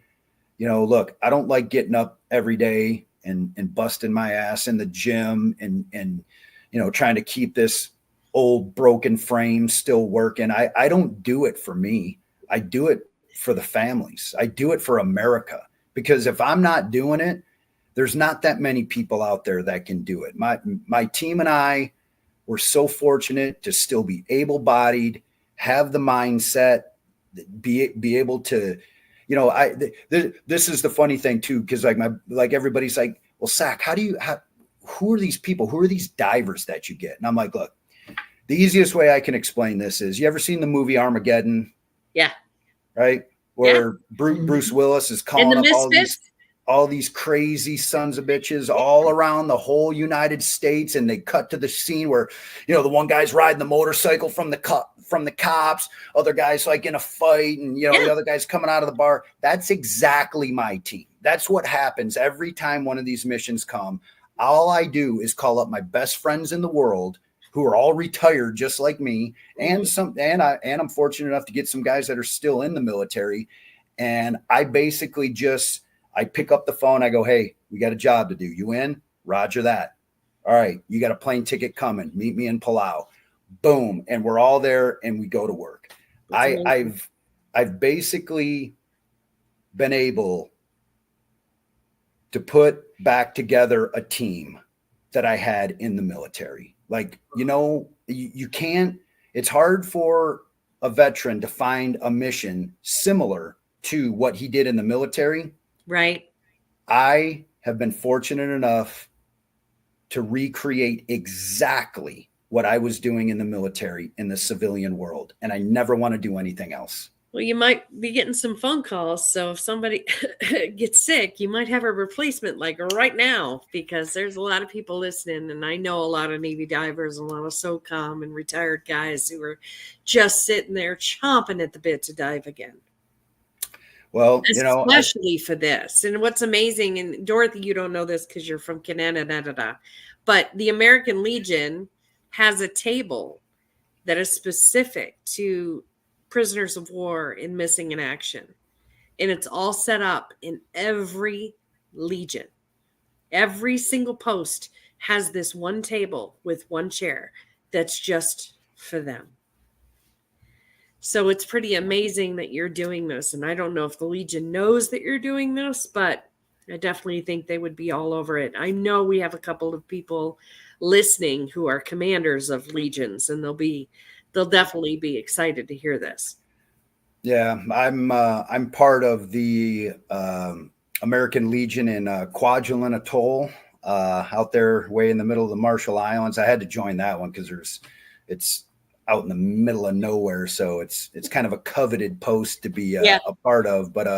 look, I don't like getting up every day and busting my ass in the gym and trying to keep this old broken frame still working. I don't do it for me. I do it for the families. I do it for America, because if I'm not doing it, there's not that many people out there that can do it. My team and I were so fortunate to still be able-bodied, have the mindset, be able to, this is the funny thing too, because like everybody's like, well, Sack, who are these people? Who are these divers that you get? And I'm like, look, the easiest way I can explain this is, you ever seen the movie Armageddon? Yeah. Right? Where Bruce Willis is calling up all these crazy sons of bitches all around the whole United States. And they cut to the scene where, the one guy's riding the motorcycle from the cops, other guys like in a fight, and, the other guy's coming out of the bar. That's exactly my team. That's what happens every time one of these missions come. All I do is call up my best friends in the world, who are all retired just like me, and I'm fortunate enough to get some guys that are still in the military. And I basically I pick up the phone. I go, hey, we got a job to do. You in? Roger that. All right. You got a plane ticket coming. Meet me in Palau. Boom. And we're all there and we go to work. I've basically been able to put back together a team that I had in the military. Like, you can't, it's hard for a veteran to find a mission similar to what he did in the military. Right. I have been fortunate enough to recreate exactly what I was doing in the military in the civilian world. And I never want to do anything else. Well, you might be getting some phone calls. So if somebody gets sick, you might have a replacement like right now, because there's a lot of people listening. And I know a lot of Navy divers, a lot of SOCOM and retired guys who are just sitting there chomping at the bit to dive again. Well, especially for this. And what's amazing, and Dorothy, you don't know this because you're from Canada, but the American Legion has a table that is specific to prisoners of war in missing in action. And it's all set up in every legion. Every single post has this one table with one chair that's just for them. So it's pretty amazing that you're doing this. And I don't know if the Legion knows that you're doing this, but I definitely think they would be all over it. I know we have a couple of people listening who are commanders of legions, and they'll definitely be excited to hear this. Yeah, I'm part of the American Legion in Kwajalein Atoll, out there way in the middle of the Marshall Islands. I had to join that one because it's out in the middle of nowhere, so it's kind of a coveted post to be a part of. But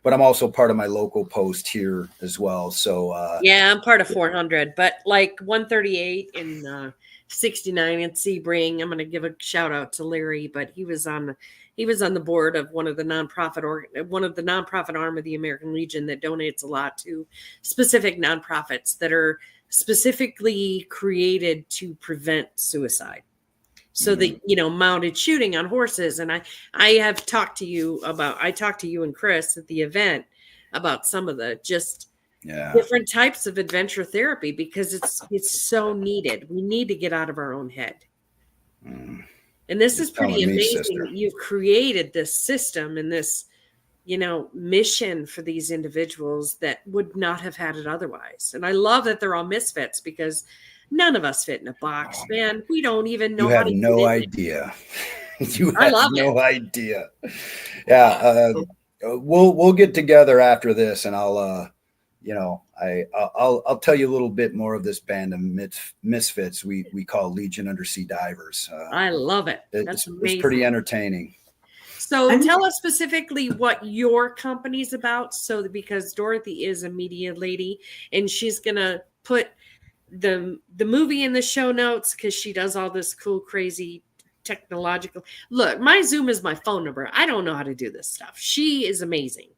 I'm also part of my local post here as well. So I'm part of 400, but like 138 and 69 at Sebring. I'm going to give a shout out to Larry, but he was on the board of one of the nonprofit arm of the American Legion that donates a lot to specific nonprofits that are specifically created to prevent suicide. So the mounted shooting on horses, and I have talked to you and Chris at the event about some of the different types of adventure therapy, because it's so needed. We need to get out of our own head. And this is pretty amazing that you've created this system and this mission for these individuals that would not have had it otherwise. And I love that they're all misfits, because none of us fit in a box, man. We don't even know how to no do idea. You have no idea. Yeah. Yeah. We'll get together after this, and I'll tell you a little bit more of this band of misfits we call Legion Undersea Divers. I love it. That's amazing. It's pretty entertaining. So tell us specifically what your company's about. So because Dorothy is a media lady, and she's gonna put the movie in the show notes, because she does all this cool, crazy technological. Look, my Zoom is my phone number. I don't know how to do this stuff. She is amazing.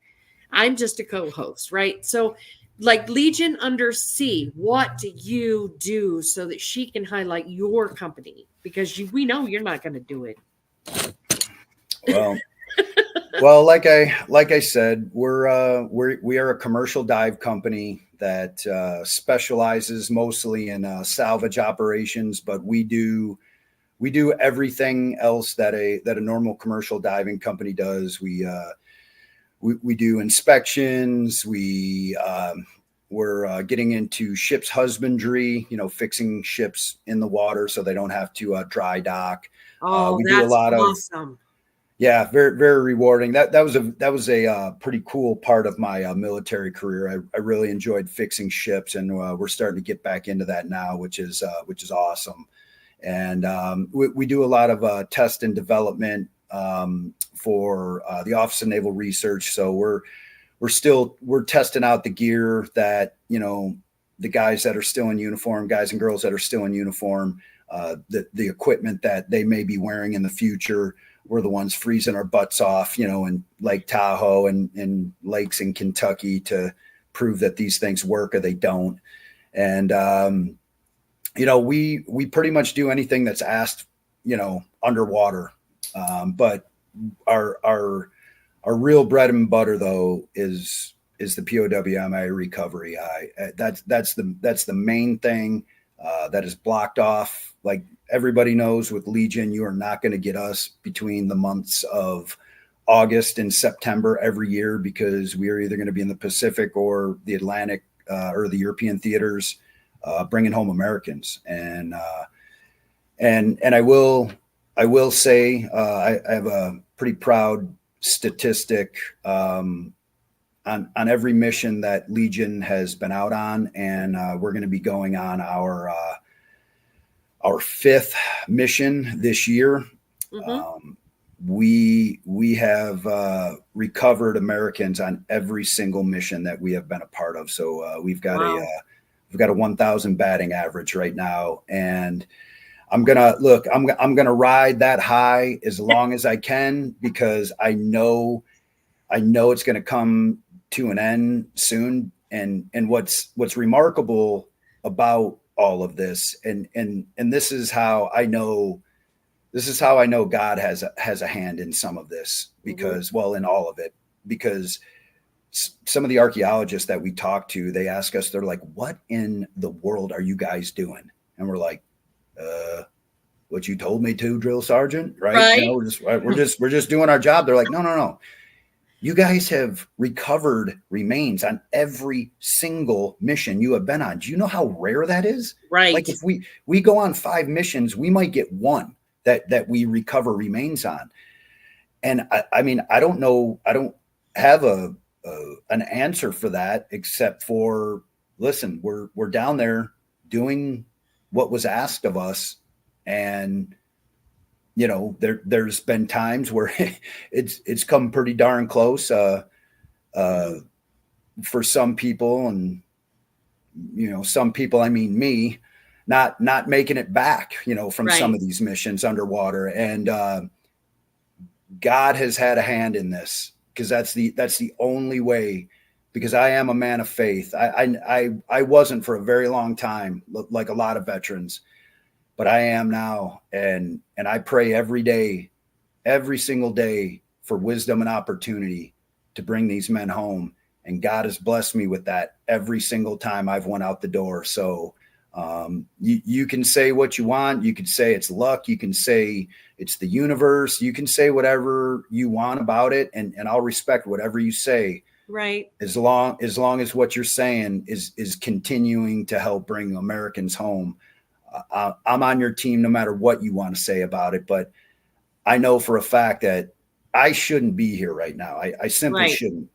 I'm just a co-host, right? So like Legion Undersea, what do you do so that she can highlight your company? Because we know you're not going to do it. Well, like I said, we are a commercial dive company that specializes mostly in salvage operations, but we do everything else that a normal commercial diving company does. We do inspections. We're getting into ships husbandry, fixing ships in the water so they don't have to dry dock. Oh, we that's do a lot awesome. Yeah, very, very rewarding. That was a pretty cool part of my military career. I really enjoyed fixing ships, and we're starting to get back into that now, which is awesome. And we do a lot of test and development for the Office of Naval Research. So we're testing out the gear that the guys that are still in uniform, guys and girls that are still in uniform, the equipment that they may be wearing in the future. We're the ones freezing our butts off, in Lake Tahoe and lakes in Kentucky to prove that these things work or they don't. And, we pretty much do anything that's asked, underwater. But our real bread and butter, though, is the POWMI recovery. That's the main thing that is blocked off. Like everybody knows, with Legion, you are not going to get us between the months of August and September every year, because we are either going to be in the Pacific or the Atlantic or the European theaters bringing home Americans. And I will say I have a pretty proud statistic on every mission that Legion has been out on, and we're going to be going on our fifth mission this year. Mm-hmm. We have recovered Americans on every single mission that we have been a part of. So we've got a 1,000 batting average right now, and I'm gonna ride that high as long as I can, because I know it's gonna come to an end soon. And what's remarkable about all of this, and this is how I know God has a hand in some of this, because in all of it, because some of the archaeologists that we talk to, they ask us, they're like, what in the world are you guys doing? And we're like, what you told me to, drill sergeant, right? You know, we're just doing our job. They're like, no. You guys have recovered remains on every single mission you have been on. Do you know how rare that is? Right. Like if we go on 5 missions, we might get one that we recover remains on. And I mean, I don't know. I don't have an answer for that, except for, listen, we're down there doing what was asked of us. And, you know, there's been times where it's come pretty darn close for some people. And, you know, some people, I mean, me, not making it back, you know, from some of these missions underwater. And God has had a hand in this, because that's the only way, because I am a man of faith. I wasn't for a very long time, like a lot of veterans, but I am now. And I pray every day, every single day, for wisdom and opportunity to bring these men home. And God has blessed me with that every single time I've went out the door. So you can say what you want. You can say it's luck. You can say it's the universe. You can say whatever you want about it. And I'll respect whatever you say. Right. As long as what you're saying is continuing to help bring Americans home. I'm on your team no matter what you want to say about it. But I know for a fact that I shouldn't be here right now. I simply shouldn't.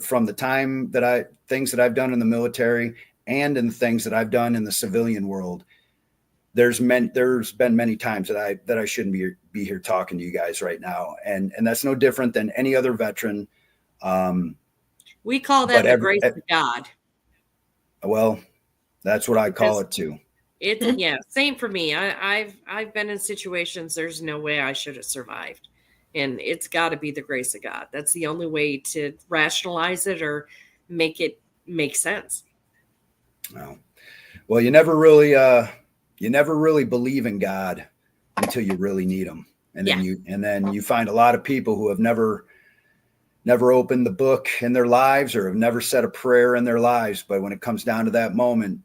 From the time that things that I've done in the military and in the things that I've done in the civilian world, there's been many times that I shouldn't be here talking to you guys right now. And that's no different than any other veteran. We call that the grace of God. Well, that's what I call it too. Same for me. I've been in situations there's no way I should have survived. And it's got to be the grace of God. That's the only way to rationalize it or make it make sense. Well, you never really believe in God until you really need him. And then you find a lot of people who have never opened the book in their lives, or have never said a prayer in their lives. But when it comes down to that moment,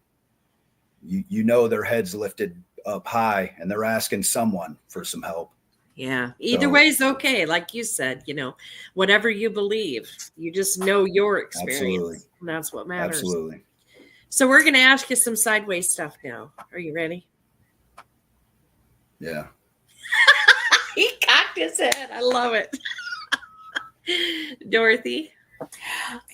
you know their head's lifted up high and they're asking someone for some help. Yeah. Either way is okay. Like you said, you know, whatever you believe, you just know your experience. Absolutely. And that's what matters. Absolutely. So we're going to ask you some sideways stuff now. Are you ready? Yeah. He cocked his head. I love it. Dorothy?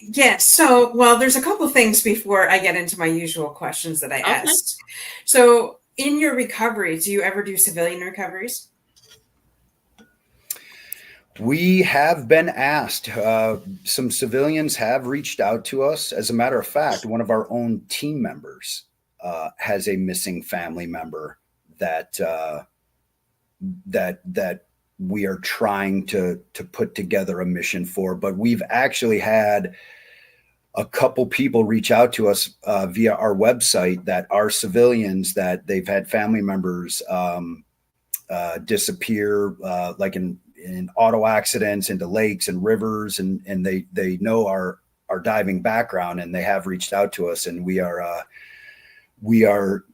Yes. So, well, there's a couple things before I get into my usual questions that I asked. So in your recovery, do you ever do civilian recoveries? We have been asked. Some civilians have reached out to us. As a matter of fact, one of our own team members has a missing family member that we are trying to put together a mission for. But we've actually had a couple people reach out to us via our website that are civilians, that they've had family members disappear, like in auto accidents into lakes and rivers, and they know our diving background, and they have reached out to us, and we are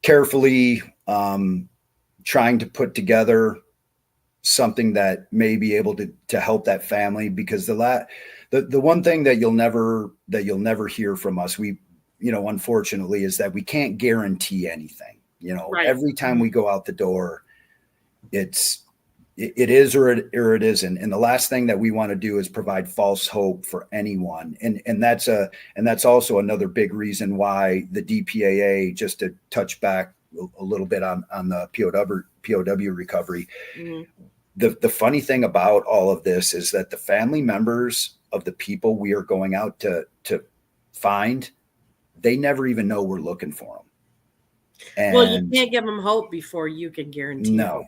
carefully trying to put together something that may be able to help that family, because the one thing that you'll never hear from us, unfortunately, is that we can't guarantee anything. Right. Every time we go out the door, it is or it isn't. And the last thing that we want to do is provide false hope for anyone. And that's also another big reason why the DPAA, just to touch back a little bit on the POW recovery. Mhm. The funny thing about all of this is that the family members of the people we are going out to find, they never even know we're looking for them. And Well, you can't give them hope before you can guarantee. No,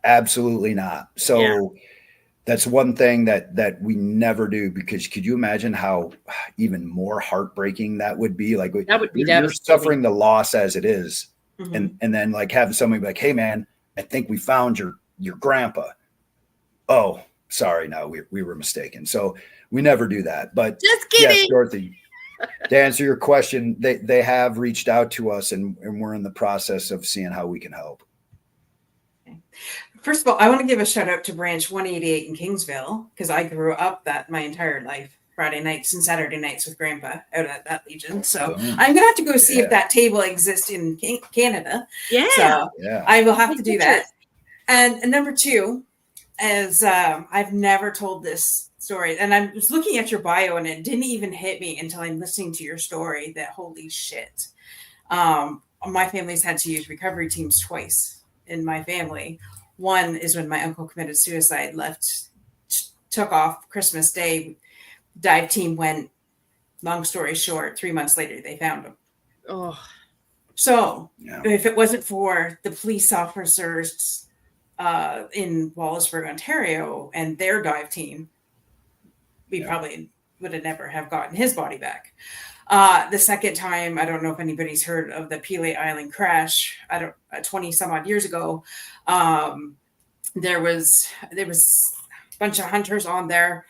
absolutely not. So that's one thing that we never do, because could you imagine how even more heartbreaking that would be? Like, That would be you're devastating. suffering the loss as it is. Mhm. And then like having somebody be like, hey man, I think we found your grandpa. Oh, sorry. No, we were mistaken. So we never do that. But Just kidding. yes, Dorothy, to answer your question, they have reached out to us, and we're in the process of seeing how we can help. First of all, I want to give a shout out to Branch 188 in Kingsville, because I grew up that my entire life, Friday nights and Saturday nights with Grandpa out at that Legion. So I'm gonna have to go see if that table exists in Canada. Yeah. So Yeah. I will have to Take do pictures. that. And number two, as I've never told this story, and I was looking at your bio, and it didn't even hit me until I'm listening to your story that holy shit. My family's had to use recovery teams twice in my family. One is when my uncle committed suicide, took off Christmas Day. Dive team went, long story short, 3 months later, they found him. Oh, So Yeah. if it wasn't for the police officers in Wallaceburg, Ontario, and their dive team, we probably would have never have gotten his body back. The second time, I don't know if anybody's heard of the Pele Island crash. 20 some odd years ago. There was a bunch of hunters on there.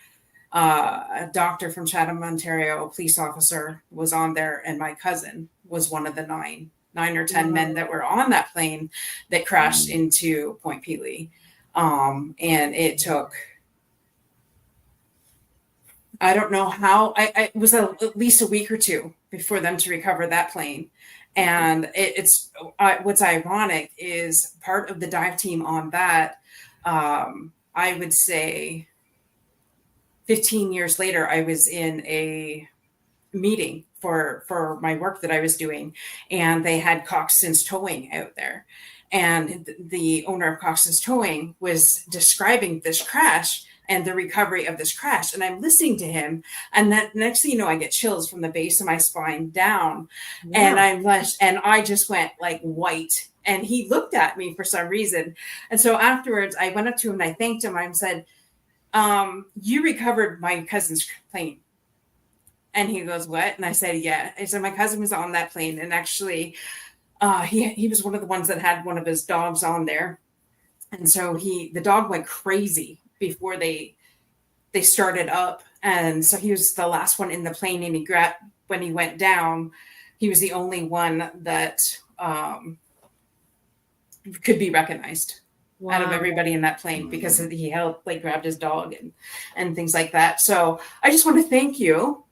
A doctor from Chatham, Ontario, a police officer was on there, and my cousin was one of the nine or 10 men that were on that plane that crashed into Point Pelee. And it took, I don't know how, it was at least a week or two before them to recover that plane. And it's what's ironic is part of the dive team on that, I would say 15 years later, I was in a meeting for my work that I was doing, and they had Coxton's Towing out there. And the owner of Coxton's Towing was describing this crash and the recovery of this crash. And I'm listening to him. And that next thing you know, I get chills from the base of my spine down. yeah. And I just went like white. And he looked at me for some reason. And so afterwards, I went up to him and I thanked him. I said, you recovered my cousin's plane. And he goes, what? And I said, yeah. I said, my cousin was on that plane. And actually, he was one of the ones that had one of his dogs on there. And so the dog went crazy before they started up. And so he was the last one in the plane. And when he went down, he was the only one that could be recognized. Wow. Out of everybody in that plane, because he grabbed his dog and things like that. So I just want to thank you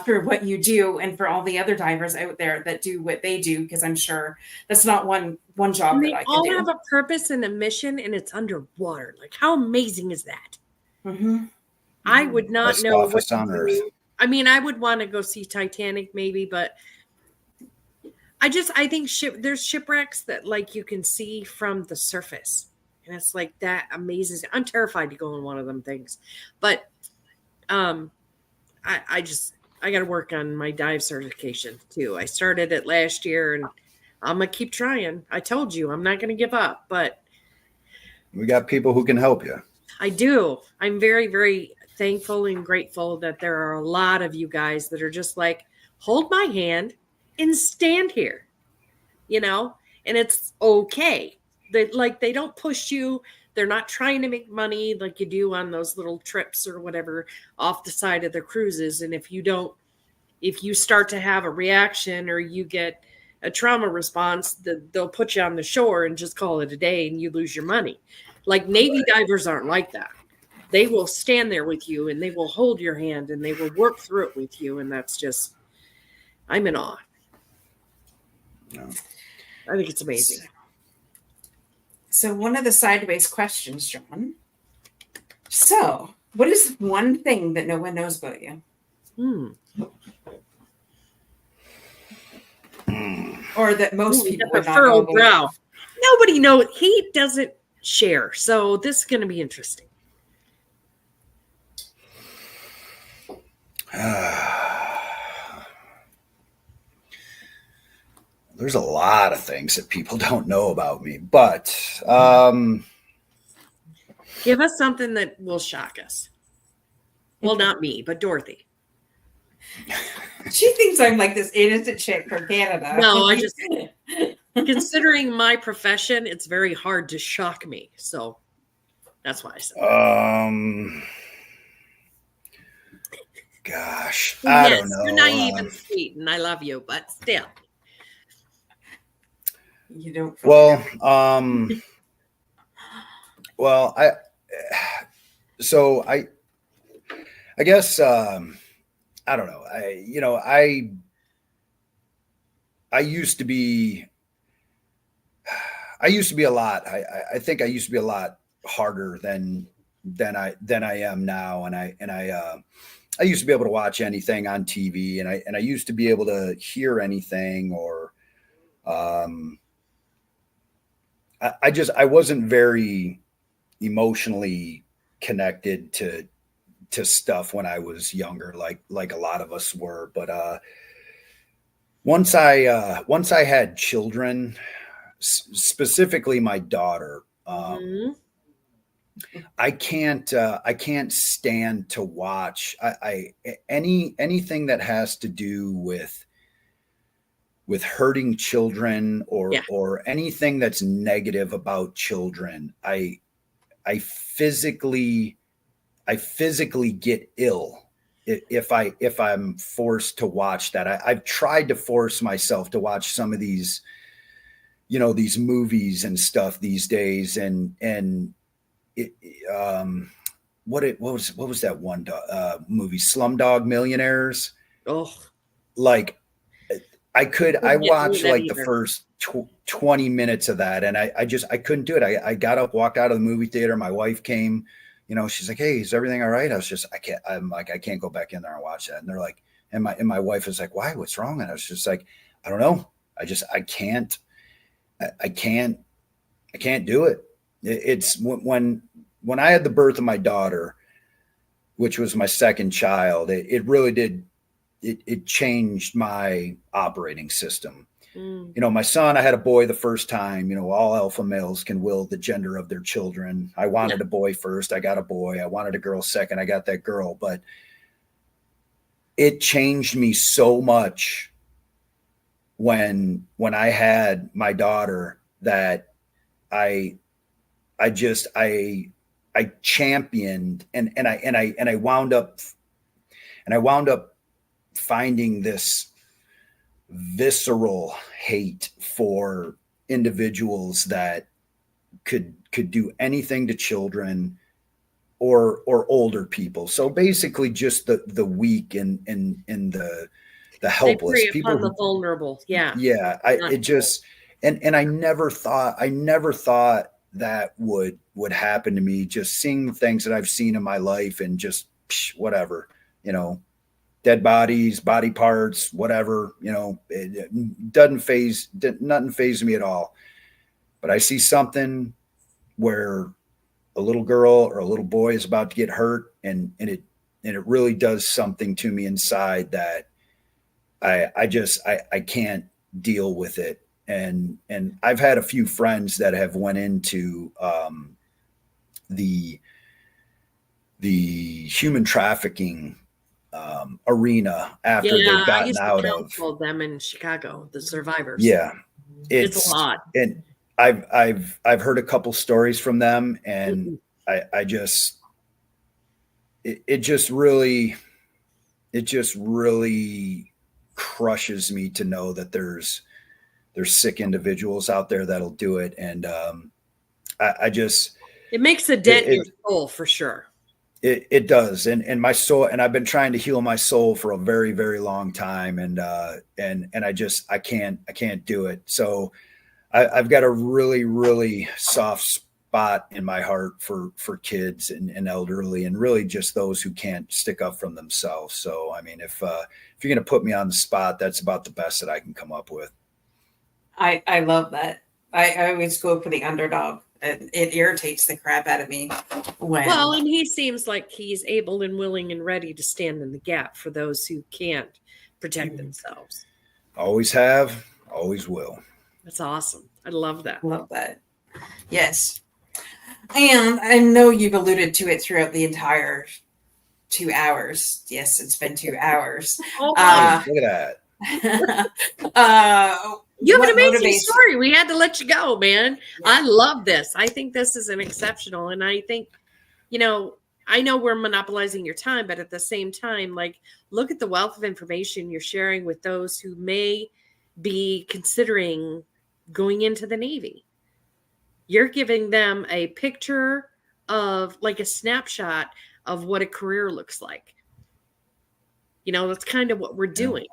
for what you do, and for all the other divers out there that do what they do, because I'm sure that's not one job And that they I can all do. have a purpose and a mission, and it's underwater. Like, how amazing is that? Mm-hmm. I would not Best know office what on to earth. do. I mean, I would want to go see Titanic maybe, but I think there's shipwrecks that like you can see from the surface, and it's like that amazes. I'm terrified to go on one of them things, but I got to work on my dive certification too. I started it last year, and I'm gonna keep trying. I told you I'm not gonna give up, but We got people who can help you. I do. I'm very, very thankful and grateful that there are a lot of you guys that are just like, hold my hand and stand here, and it's okay. They don't push you. They're not trying to make money like you do on those little trips or whatever off the side of the cruises. And if you start to have a reaction or you get a trauma response, they'll put you on the shore and just call it a day, and you lose your money. Like Navy divers aren't like that. They will stand there with you, and they will hold your hand, and they will work through it with you. And that's just, I'm in awe. No. I think it's amazing. So one of the sideways questions, John. So, what is one thing that no one knows about you? Or that most people would not know about brow. Nobody knows. He doesn't share. So this is going to be interesting. There's a lot of things that people don't know about me, but give us something that will shock us. Well, not me, but Dorothy. She thinks I'm like this innocent chick from Canada. No, I just, considering my profession, it's very hard to shock me. So that's why I said gosh, well, I yes, don't know. You're naive and sweet, and I love you, but still. You don't. Well, I guess, I don't know. I used to be a lot. I think I used to be a lot harder than I am now. And I used to be able to watch anything on TV, and I used to be able to hear anything, or, I wasn't very emotionally connected to stuff when I was younger, like a lot of us were. But once I had children, specifically my daughter, I can't stand to watch anything that has to do with hurting children, or anything that's negative about children. I physically get ill if I'm forced to watch that. I've tried to force myself to watch some of these, these movies and stuff these days. And what was that one movie, Slumdog Millionaires? Oh, like I watched like the first 20 minutes of that, and I couldn't do it. I got up, walked out of the movie theater. My wife came, she's like, "Hey, is everything all right?" I was just, I can't go back in there and watch that. And they're like, and my wife was like, "Why? What's wrong?" And I was just like, "I don't know. I can't do it." It's when I had the birth of my daughter, which was my second child, it really did. It changed my operating system. My son, I had a boy the first time. All alpha males can will the gender of their children. I wanted a boy first. I got a boy. I wanted a girl second. I got that girl. But it changed me so much when I had my daughter that I championed, and I wound up finding this visceral hate for individuals that could do anything to children or older people. So basically just the weak and the helpless, they prey upon the vulnerable. And I never thought that would happen to me. Just seeing the things that I've seen in my life, and just whatever, dead bodies, body parts, whatever, it nothing fazed me at all. But I see something where a little girl or a little boy is about to get hurt, and it really does something to me inside that I can't deal with it. And I've had a few friends that have went into the human trafficking arena after they've gotten out of them in Chicago, the survivors. Yeah, it's a lot. And I've heard a couple stories from them, and it just really crushes me to know that there's sick individuals out there that'll do it. And it makes a dent in your soul for sure. It does. And my soul, and I've been trying to heal my soul for a very, very long time. And I can't do it. So I've got a really, really soft spot in my heart for kids and elderly, and really just those who can't stick up for themselves. So, I mean, if you're going to put me on the spot, that's about the best that I can come up with. I love that. I always go for the underdog. It irritates the crap out of me when. Well, and he seems like he's able and willing and ready to stand in the gap for those who can't protect themselves. Always have, always will. That's awesome. I love that. Love that. Yes. And I know you've alluded to it throughout the entire 2 hours. Yes, it's been 2 hours. Oh, Look at that. You have an amazing story. We had to let you go, man. Yeah. I love this. I think this is an exceptional. And I think, I know we're monopolizing your time, but at the same time, like, look at the wealth of information you're sharing with those who may be considering going into the Navy. You're giving them a picture of, like, a snapshot of what a career looks like. That's kind of what we're doing.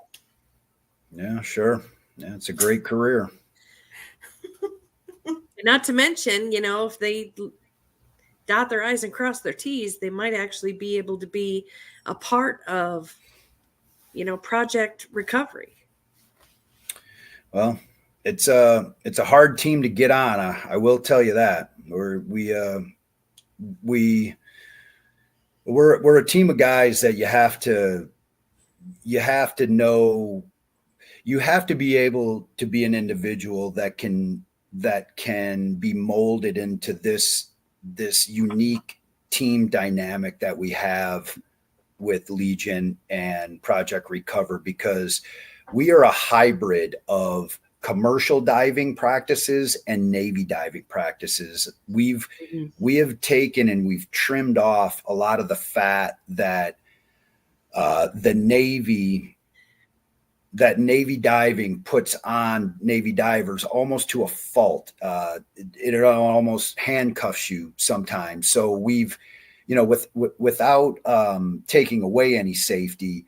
Yeah, sure. Yeah, it's a great career. Not to mention, if they dot their I's and cross their T's, they might actually be able to be a part of, project recovery. Well, it's a hard team to get on. I will tell you that. We're a team of guys that you have to know. You have to be able to be an individual that can be molded into this unique team dynamic that we have with Legion and Project Recover, because we are a hybrid of commercial diving practices and Navy diving practices. We have taken and we've trimmed off a lot of the fat that the Navy diving puts on Navy divers almost to a fault. It almost handcuffs you sometimes. So we've, without taking away any safety,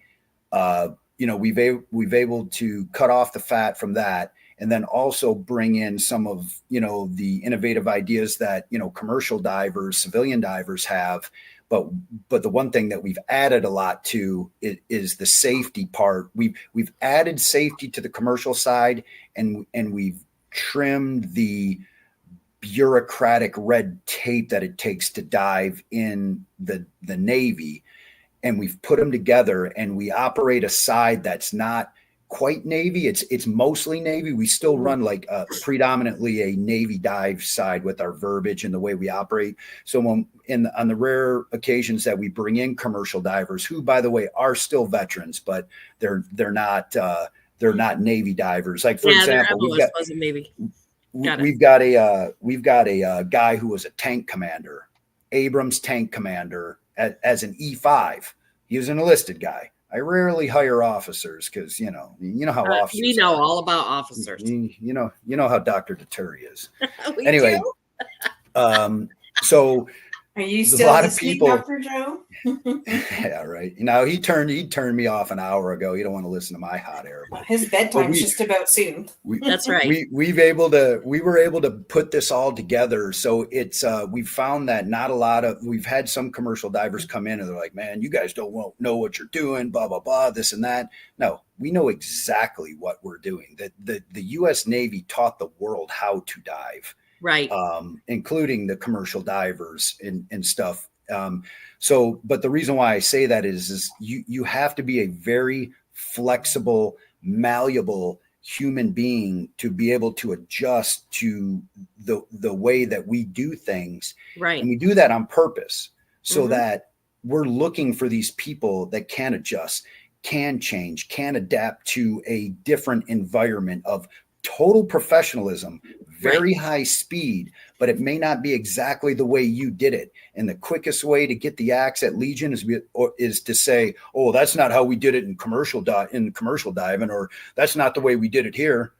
we've able to cut off the fat from that, and then also bring in some of, the innovative ideas that, commercial divers, civilian divers have. But the one thing that we've added a lot to is the safety part. We've added safety to the commercial side, and we've trimmed the bureaucratic red tape that it takes to dive in the Navy, and we've put them together, and we operate a side that's not quite Navy. It's mostly Navy. We still run like predominantly a Navy dive side with our verbiage and the way we operate. So on the rare occasions that we bring in commercial divers, who, by the way, are still veterans, but they're not Navy divers. Like, for example, we've got a guy who was a tank commander, Abrams tank commander as an E5. He was an enlisted guy. I rarely hire officers because, you know how officers we know all about officers. You know how Dr. Deterri is. Anyway, so are you still a lot of people, Dr. Joe? Yeah, right. He turned me off an hour ago. You don't want to listen to my hot air. His bedtime's just about soon. That's right. We were able to put this all together. So it's we found that we've had some commercial divers come in and they're like, man, you guys don't know what you're doing, blah, blah, blah, this and that. No, we know exactly what we're doing. The U.S. Navy taught the world how to dive. Right. Including the commercial divers and stuff. But the reason why I say that is you have to be a very flexible, malleable human being to be able to adjust to the way that we do things. Right. And we do that on purpose so that we're looking for these people that can adjust, can change, can adapt to a different environment of total professionalism, very high speed, but it may not be exactly the way you did it. And the quickest way to get the axe at Legion is to say, oh, that's not how we did it in commercial diving, or that's not the way we did it here.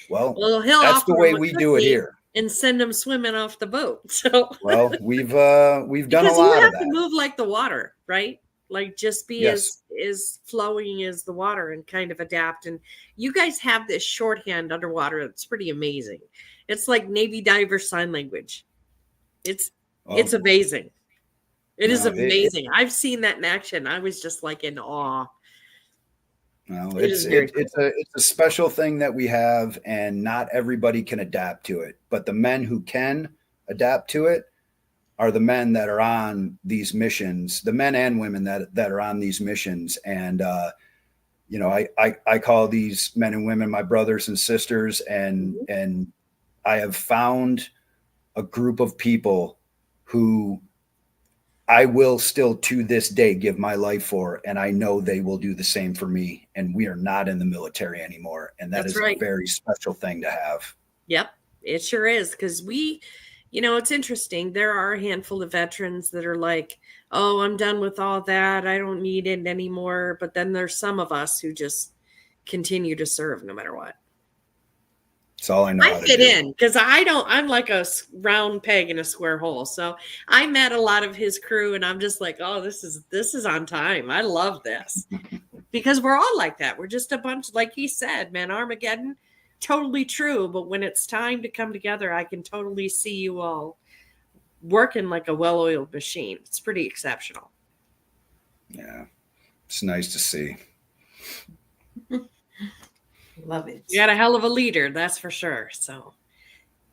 Well, that's the way we do it here. and send them swimming off the boat. So Well, we've done a because you lot have of to that. move like the water, right? Like just be Yes. as flowing as the water and kind of adapt. And you guys have this shorthand underwater that's pretty amazing. It's like Navy diver sign language. It's Well, amazing. It is no, amazing. I've seen that in action. I was just like in awe. no, It is very cool. it's a special thing that we have, and not everybody can adapt to it. But the men who can adapt to it are the men that are on these missions, the men and women that are on these missions. And I call these men and women my brothers and sisters, and I have found a group of people who I will still to this day give my life for, and I know they will do the same for me. And we are not in the military anymore, and that That's is right. a very special thing to have. Yep, it sure is. Because it's interesting. There are a handful of veterans that are like, oh, I'm done with all that. I don't need it anymore. But then there's some of us who just continue to serve no matter what. It's all I know how I to fit do. in because I'm like a round peg in a square hole. So I met a lot of his crew and I'm just like, oh, this is on time. I love this because we're all like that. We're just a bunch, like he said, man, Armageddon, totally true. But when it's time to come together, I can totally see you all working like a well-oiled machine. It's pretty exceptional. Yeah, it's nice to see. Love it. You got a hell of a leader, that's for sure. So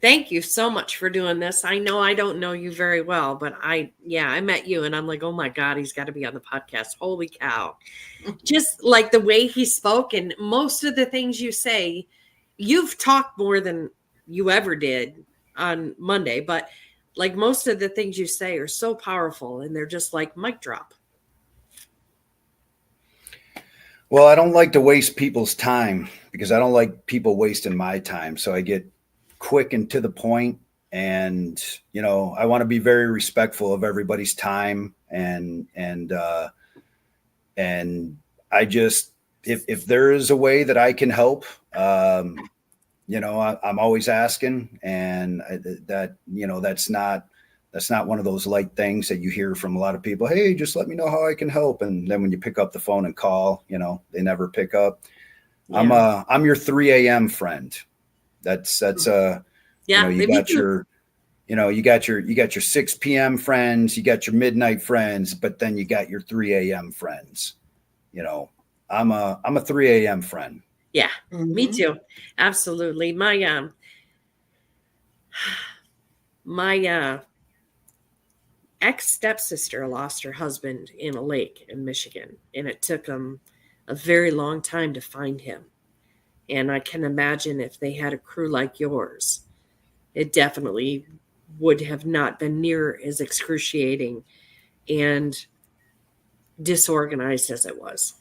thank you so much for doing this. I know I don't know you very well, but I met you and I'm like, oh my God, he's got to be on the podcast. Holy cow. Just like the way he spoke and most of the things you say, you've talked more than you ever did on Monday, but like most of the things you say are so powerful and they're just like mic drop. Well, I don't like to waste people's time because I don't like people wasting my time. So I get quick and to the point, and I want to be very respectful of everybody's time, and I just, if there is a way that I can help, I'm always asking, and that's not one of those light things that you hear from a lot of people. Hey, just let me know how I can help. And then when you pick up the phone and call, they never pick up. Yeah. I'm your 3 a.m. friend. That's you got your 6 p.m. friends, you got your midnight friends, but then you got your 3 a.m. friends. I'm a 3 a.m. friend. Yeah, me too. Absolutely. My ex-stepsister lost her husband in a lake in Michigan, and it took them a very long time to find him. And I can imagine if they had a crew like yours, it definitely would have not been near as excruciating and disorganized as it was.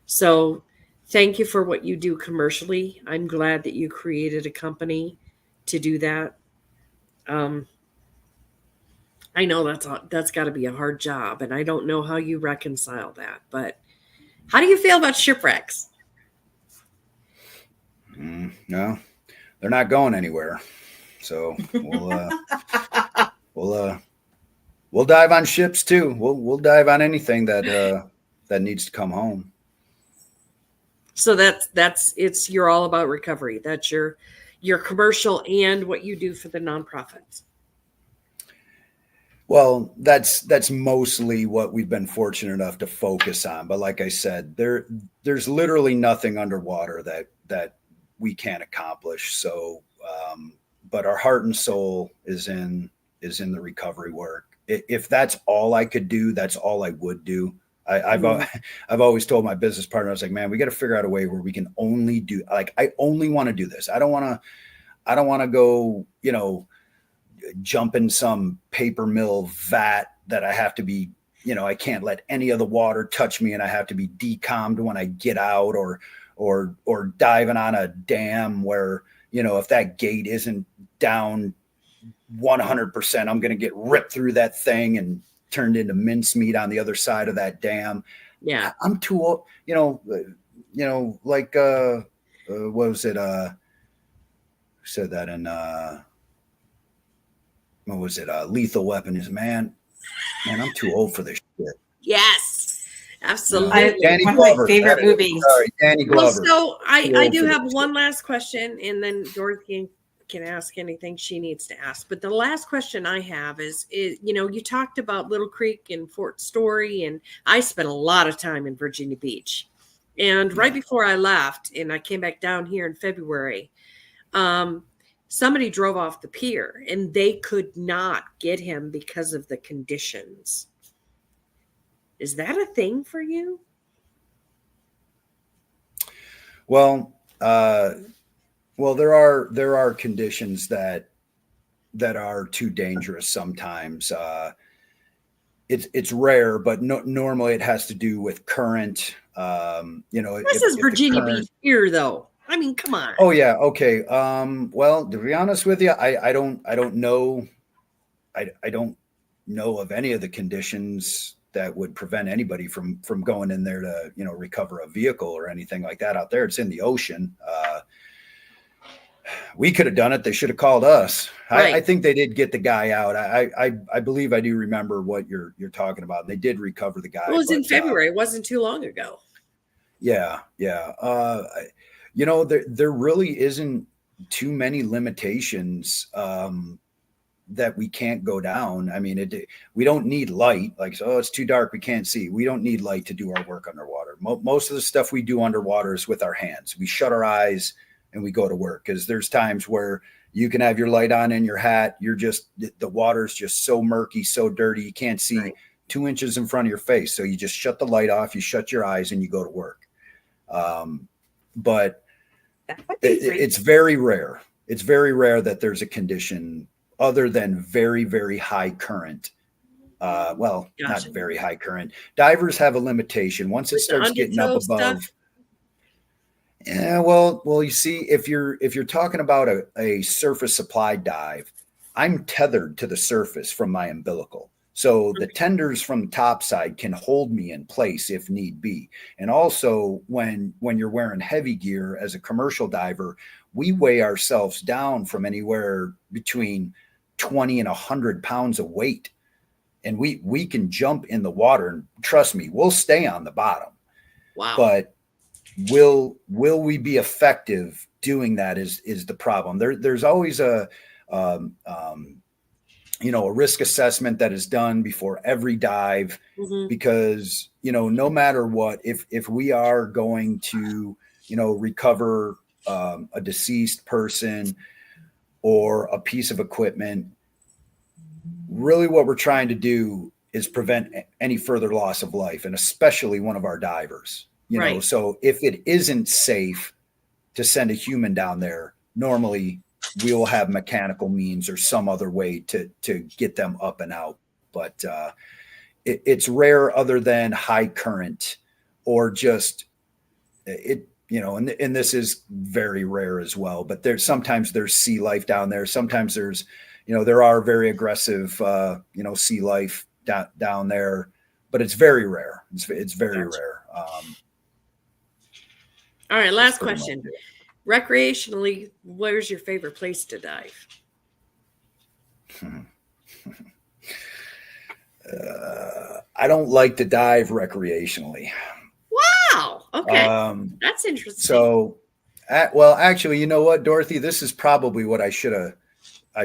So thank you for what you do commercially. I'm glad that you created a company to do that. I know that's got to be a hard job, and I don't know how you reconcile that. But how do you feel about shipwrecks? No, they're not going anywhere. So we'll dive on ships too. We'll dive on anything that needs to come home. So you're all about recovery. That's your commercial and what you do for the nonprofits. Well, that's mostly what we've been fortunate enough to focus on. But like I said, there's literally nothing underwater that we can't accomplish. So, but our heart and soul is in the recovery work. If that's all I could do, that's all I would do. I've always told my business partner, I was like, man, we got to figure out a way where we can only do, like, I only want to do this. I don't want to go, jump in some paper mill vat that I have to be, I can't let any of the water touch me and I have to be decommed when I get out, or diving on a dam where, if that gate isn't down 100%, I'm going to get ripped through that thing and turned into mincemeat on the other side of that dam. Yeah. I'm too old, like, what was it? said that in what was it? Lethal Weapon. Is man, I'm too old for this shit. Yes, You absolutely. know, Danny One of Glover. my favorite That is- movies. Sorry, Danny Well, Glover. so I old do for have this one last question, and then Dorothy can ask anything she needs to ask. But the last question I have is you talked about Little Creek and Fort Story, and I spent a lot of time in Virginia Beach. And right before I left, and I came back down here in February, somebody drove off the pier, and they could not get him because of the conditions. Is that a thing for you? Well, there are conditions that are too dangerous sometimes. It's rare, but normally it has to do with current. This is Virginia Beach here, though. I mean, come on. Oh yeah, okay. Well, to be honest with you, I don't know. I don't know of any of the conditions that would prevent anybody from going in there to recover a vehicle or anything like that out there. It's in the ocean. We could have done it. They should have called us. Right. I think they did get the guy out. I believe I do remember what you're talking about. They did recover the guy. It was in February. It wasn't too long ago. Yeah. There really isn't too many limitations that we can't go down. I mean, we don't need light. Like, it's too dark, we can't see. We don't need light to do our work underwater. Most of the stuff we do underwater is with our hands. We shut our eyes and we go to work, because there's times where you can have your light on in your hat. The water's just so murky, so dirty, you can't see 2 inches in front of your face. So you just shut the light off, you shut your eyes, and you go to work. But it's very rare. It's very rare that there's a condition other than very, very high current. Not very high current. Divers have a limitation. Once it starts getting up above. Yeah, well, you see, if you're talking about a surface supply dive, I'm tethered to the surface from my umbilical. So the tenders from the top side can hold me in place if need be. And also when you're wearing heavy gear as a commercial diver, we weigh ourselves down from anywhere between 20 and 100 pounds of weight. And we can jump in the water, and trust me, we'll stay on the bottom. Wow. But will we be effective doing that is the problem. There's always a risk assessment that is done before every dive, because no matter what, if we are going to recover a deceased person or a piece of equipment, really what we're trying to do is prevent any further loss of life, and especially one of our divers. So if it isn't safe to send a human down there, normally we will have mechanical means or some other way to get them up and out. But it's rare, other than high current or just it. And this is very rare as well. But sometimes there's sea life down there. Sometimes there's there are very aggressive sea life down there, but it's very rare. It's very rare. All right, last question. Recreationally, where's your favorite place to dive? I don't like to dive recreationally. Wow. Okay. That's interesting. So, actually, you know what, Dorothy? This is probably what I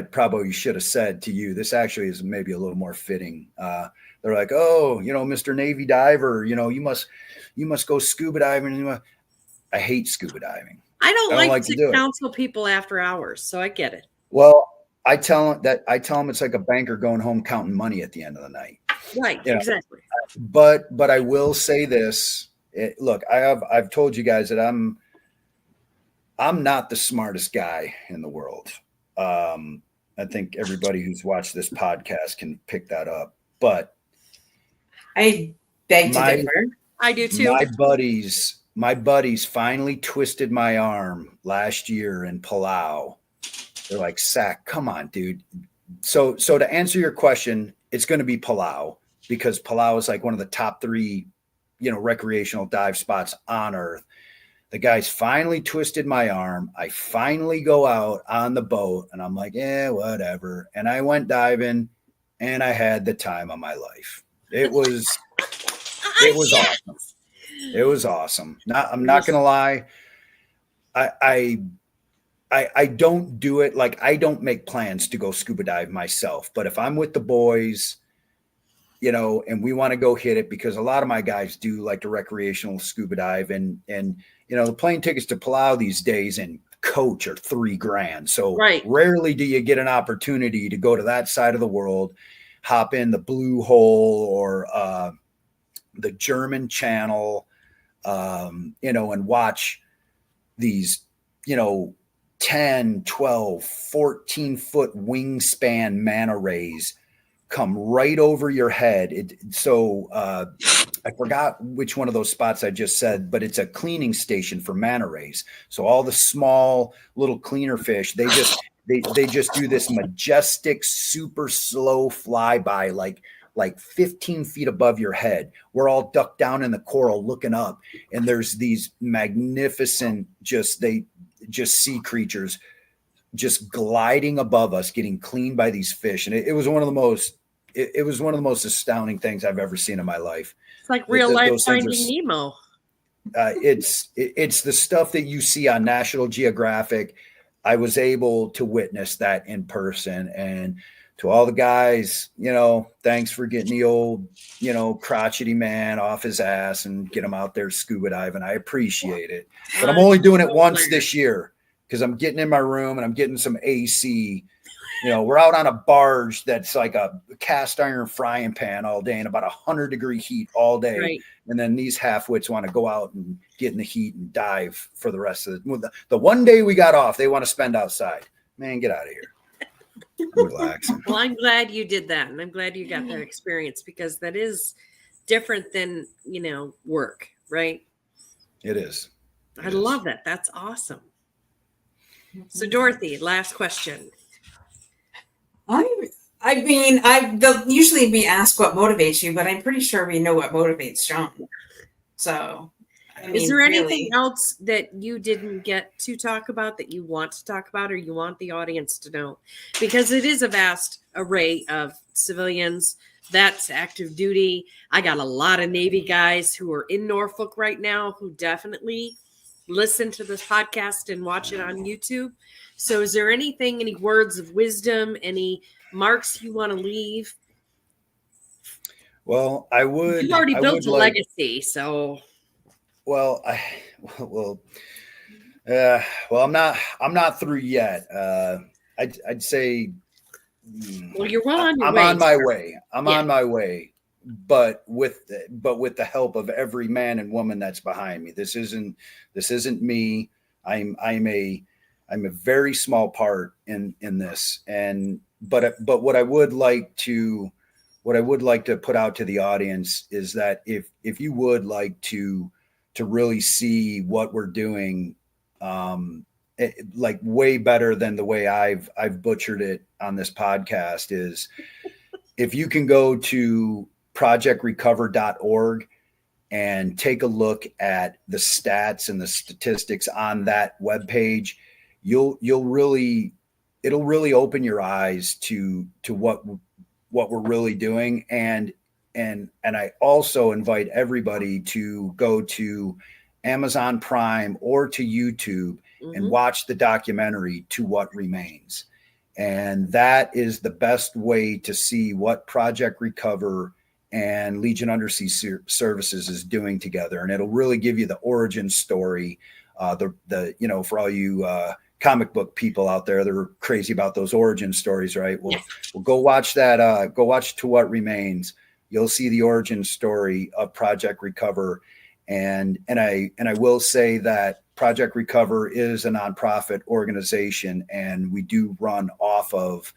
probably should have said to you. This actually is maybe a little more fitting. They're like, oh, Mr. Navy diver, you must go scuba diving. I hate scuba diving. I don't like to counsel people after hours, so I get it. Well, I tell them it's like a banker going home counting money at the end of the night. Right, exactly. But I will say this. Look, I've told you guys that I'm not the smartest guy in the world. I think everybody who's watched this podcast can pick that up. But I beg to differ. I do too. My buddies finally twisted my arm last year in Palau. They're like, Sack, come on, dude. So to answer your question, it's going to be Palau, because Palau is like one of the top 3, recreational dive spots on Earth. The guy's finally twisted my arm. I finally go out on the boat and I'm like, yeah, whatever. And I went diving and I had the time of my life. It was awesome. It was awesome. I'm not going to lie. I don't do it. Like, I don't make plans to go scuba dive myself, but if I'm with the boys, you know, and we want to go hit it, because a lot of my guys do like the recreational scuba dive, and you know, the plane tickets to Palau these days and coach are $3,000. So rarely do you get an opportunity to go to that side of the world, hop in the Blue Hole or the German Channel, you know, and watch these, you know, 10, 12, 14-foot wingspan manta rays come right over your head. I forgot which one of those spots I just said, but it's a cleaning station for manta rays. So all the small little cleaner fish, they just do this majestic, super slow flyby, like 15 feet above your head. We're all ducked down in the coral looking up, and there's these magnificent, just sea creatures just gliding above us, getting cleaned by these fish. And it was one of the most astounding things I've ever seen in my life. It's like real life Finding Nemo. It's the stuff that you see on National Geographic. I was able to witness that in person. And to all the guys, you know, thanks for getting the old, you know, crotchety man off his ass and get him out there scuba diving. I appreciate it. But I'm only doing it once this year, because I'm getting in my room and I'm getting some AC. You know, we're out on a barge that's like a cast iron frying pan all day and about 100-degree heat all day. Right. And then these half-wits want to go out and get in the heat and dive for the rest of the one day we got off, they want to spend outside. Man, get out of here. I'm relaxing. Well, I'm glad you did that. And I'm glad you got that experience, because that is different than, you know, work, right? It is. I love it. That's awesome. So, Dorothy, last question. I mean, they'll usually be asked what motivates you, but I'm pretty sure we know what motivates John. So, I mean, is there anything else that you didn't get to talk about that you want to talk about, or you want the audience to know? Because it is a vast array of civilians. That's active duty. I got a lot of Navy guys who are in Norfolk right now who definitely listen to this podcast and watch it on YouTube. So is there anything, any words of wisdom, any marks you want to leave? Well, I would. You've already built a legacy, so. Well, I'm not through yet. I'd say. Well, you're well on your way. I'm on my way. I'm on my way, but with the help of every man and woman that's behind me. This isn't me. I'm a very small part in this, but what I would like to put out to the audience is that if you would like to really see what we're doing, like way better than the way I've butchered it on this podcast, is if you can go to projectrecover.org and take a look at the stats and the statistics on that webpage, it'll really open your eyes to what we're really doing. And I also invite everybody to go to Amazon Prime or to YouTube and watch the documentary To What Remains. And that is the best way to see what Project Recover and Legion Undersea Services is doing together. And it'll really give you the origin story, for all you comic book people out there that are crazy about those origin stories, right? Well, go watch that. Go watch To What Remains. You'll see the origin story of Project Recover. And I will say that Project Recover is a nonprofit organization, and we do run off of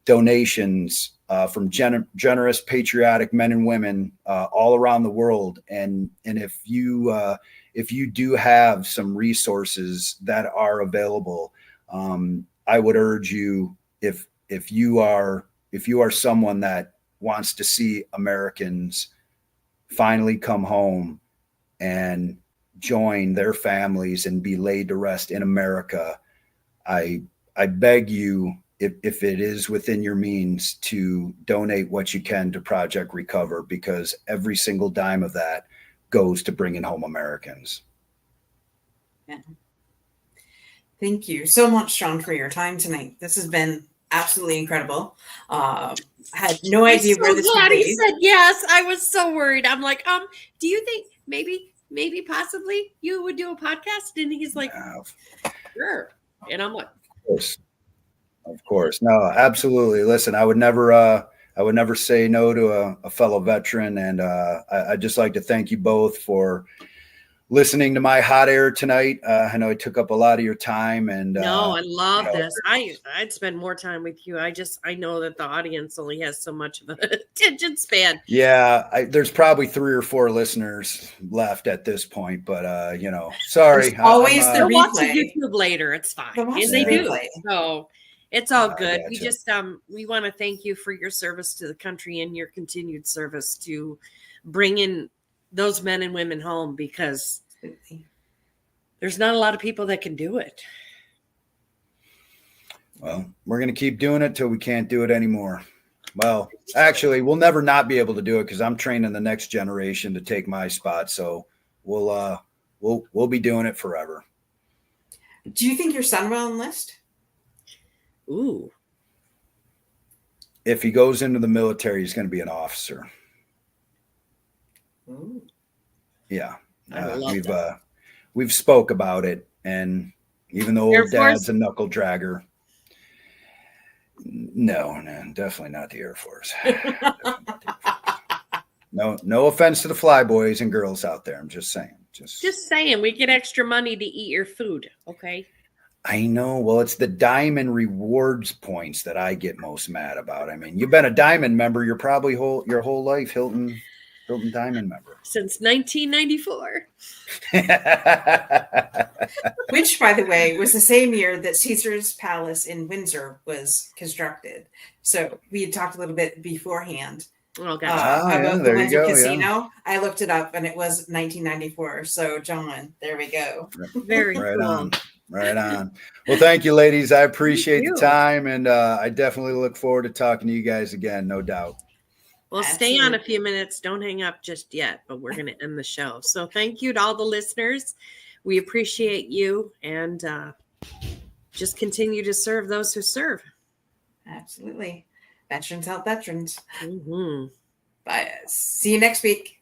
donations from generous, patriotic men and women all around the world. And if you do have some resources that are available, I would urge you, if you are someone that wants to see Americans finally come home and join their families and be laid to rest in America, I beg you, if it is within your means, to donate what you can to Project Recover, because every single dime of that goes to bringing home Americans. Yeah. Thank you so much, Sean, for your time tonight. This has been absolutely incredible. I had no idea where this would glad he lead. said yes. I was so worried. I'm like, do you think maybe possibly you would do a podcast? And he's like, sure. And I'm like, of course. No, absolutely. Listen, I would never say no to a fellow veteran. And I'd just like to thank you both for listening to my hot air tonight. I know I took up a lot of your time, and no, I love this. I'd spend more time with you. I know that the audience only has so much of an attention span. Yeah, there's probably 3 or 4 listeners left at this point, but sorry. There's always the they'll watch replay. YouTube later. It's fine, They'll watch and the they do. replay. So it's all good. We gotcha. just we want to thank you for your service to the country and your continued service to bring in those men and women home, because there's not a lot of people that can do it. Well, we're going to keep doing it till we can't do it anymore. Well, actually, we'll never not be able to do it, because I'm training the next generation to take my spot. So we'll be doing it forever. Do you think your son will enlist? Ooh. If he goes into the military, he's going to be an officer. Ooh. Yeah. We've We've spoke about it, and even though old Dad's a knuckle dragger, no, definitely not the Air Force. No offense to the fly boys and girls out there. I'm just saying. Just saying, we get extra money to eat your food, okay? I know. Well, it's the diamond rewards points that I get most mad about. I mean, you've been a diamond member. You're probably your whole life, Hilton Diamond member. Since 1994. Which, by the way, was the same year that Caesar's Palace in Windsor was constructed. So we had talked a little bit beforehand about the Windsor Casino. Yeah. I looked it up, and it was 1994. So, John, there we go. Very cool. Right on. Well, thank you, ladies. I appreciate the time, and I definitely look forward to talking to you guys again, no doubt. Well, stay on a few minutes. Don't hang up just yet, but we're going to end the show. So thank you to all the listeners. We appreciate you, and just continue to serve those who serve. Absolutely. Veterans help veterans. Mm-hmm. Bye. See you next week.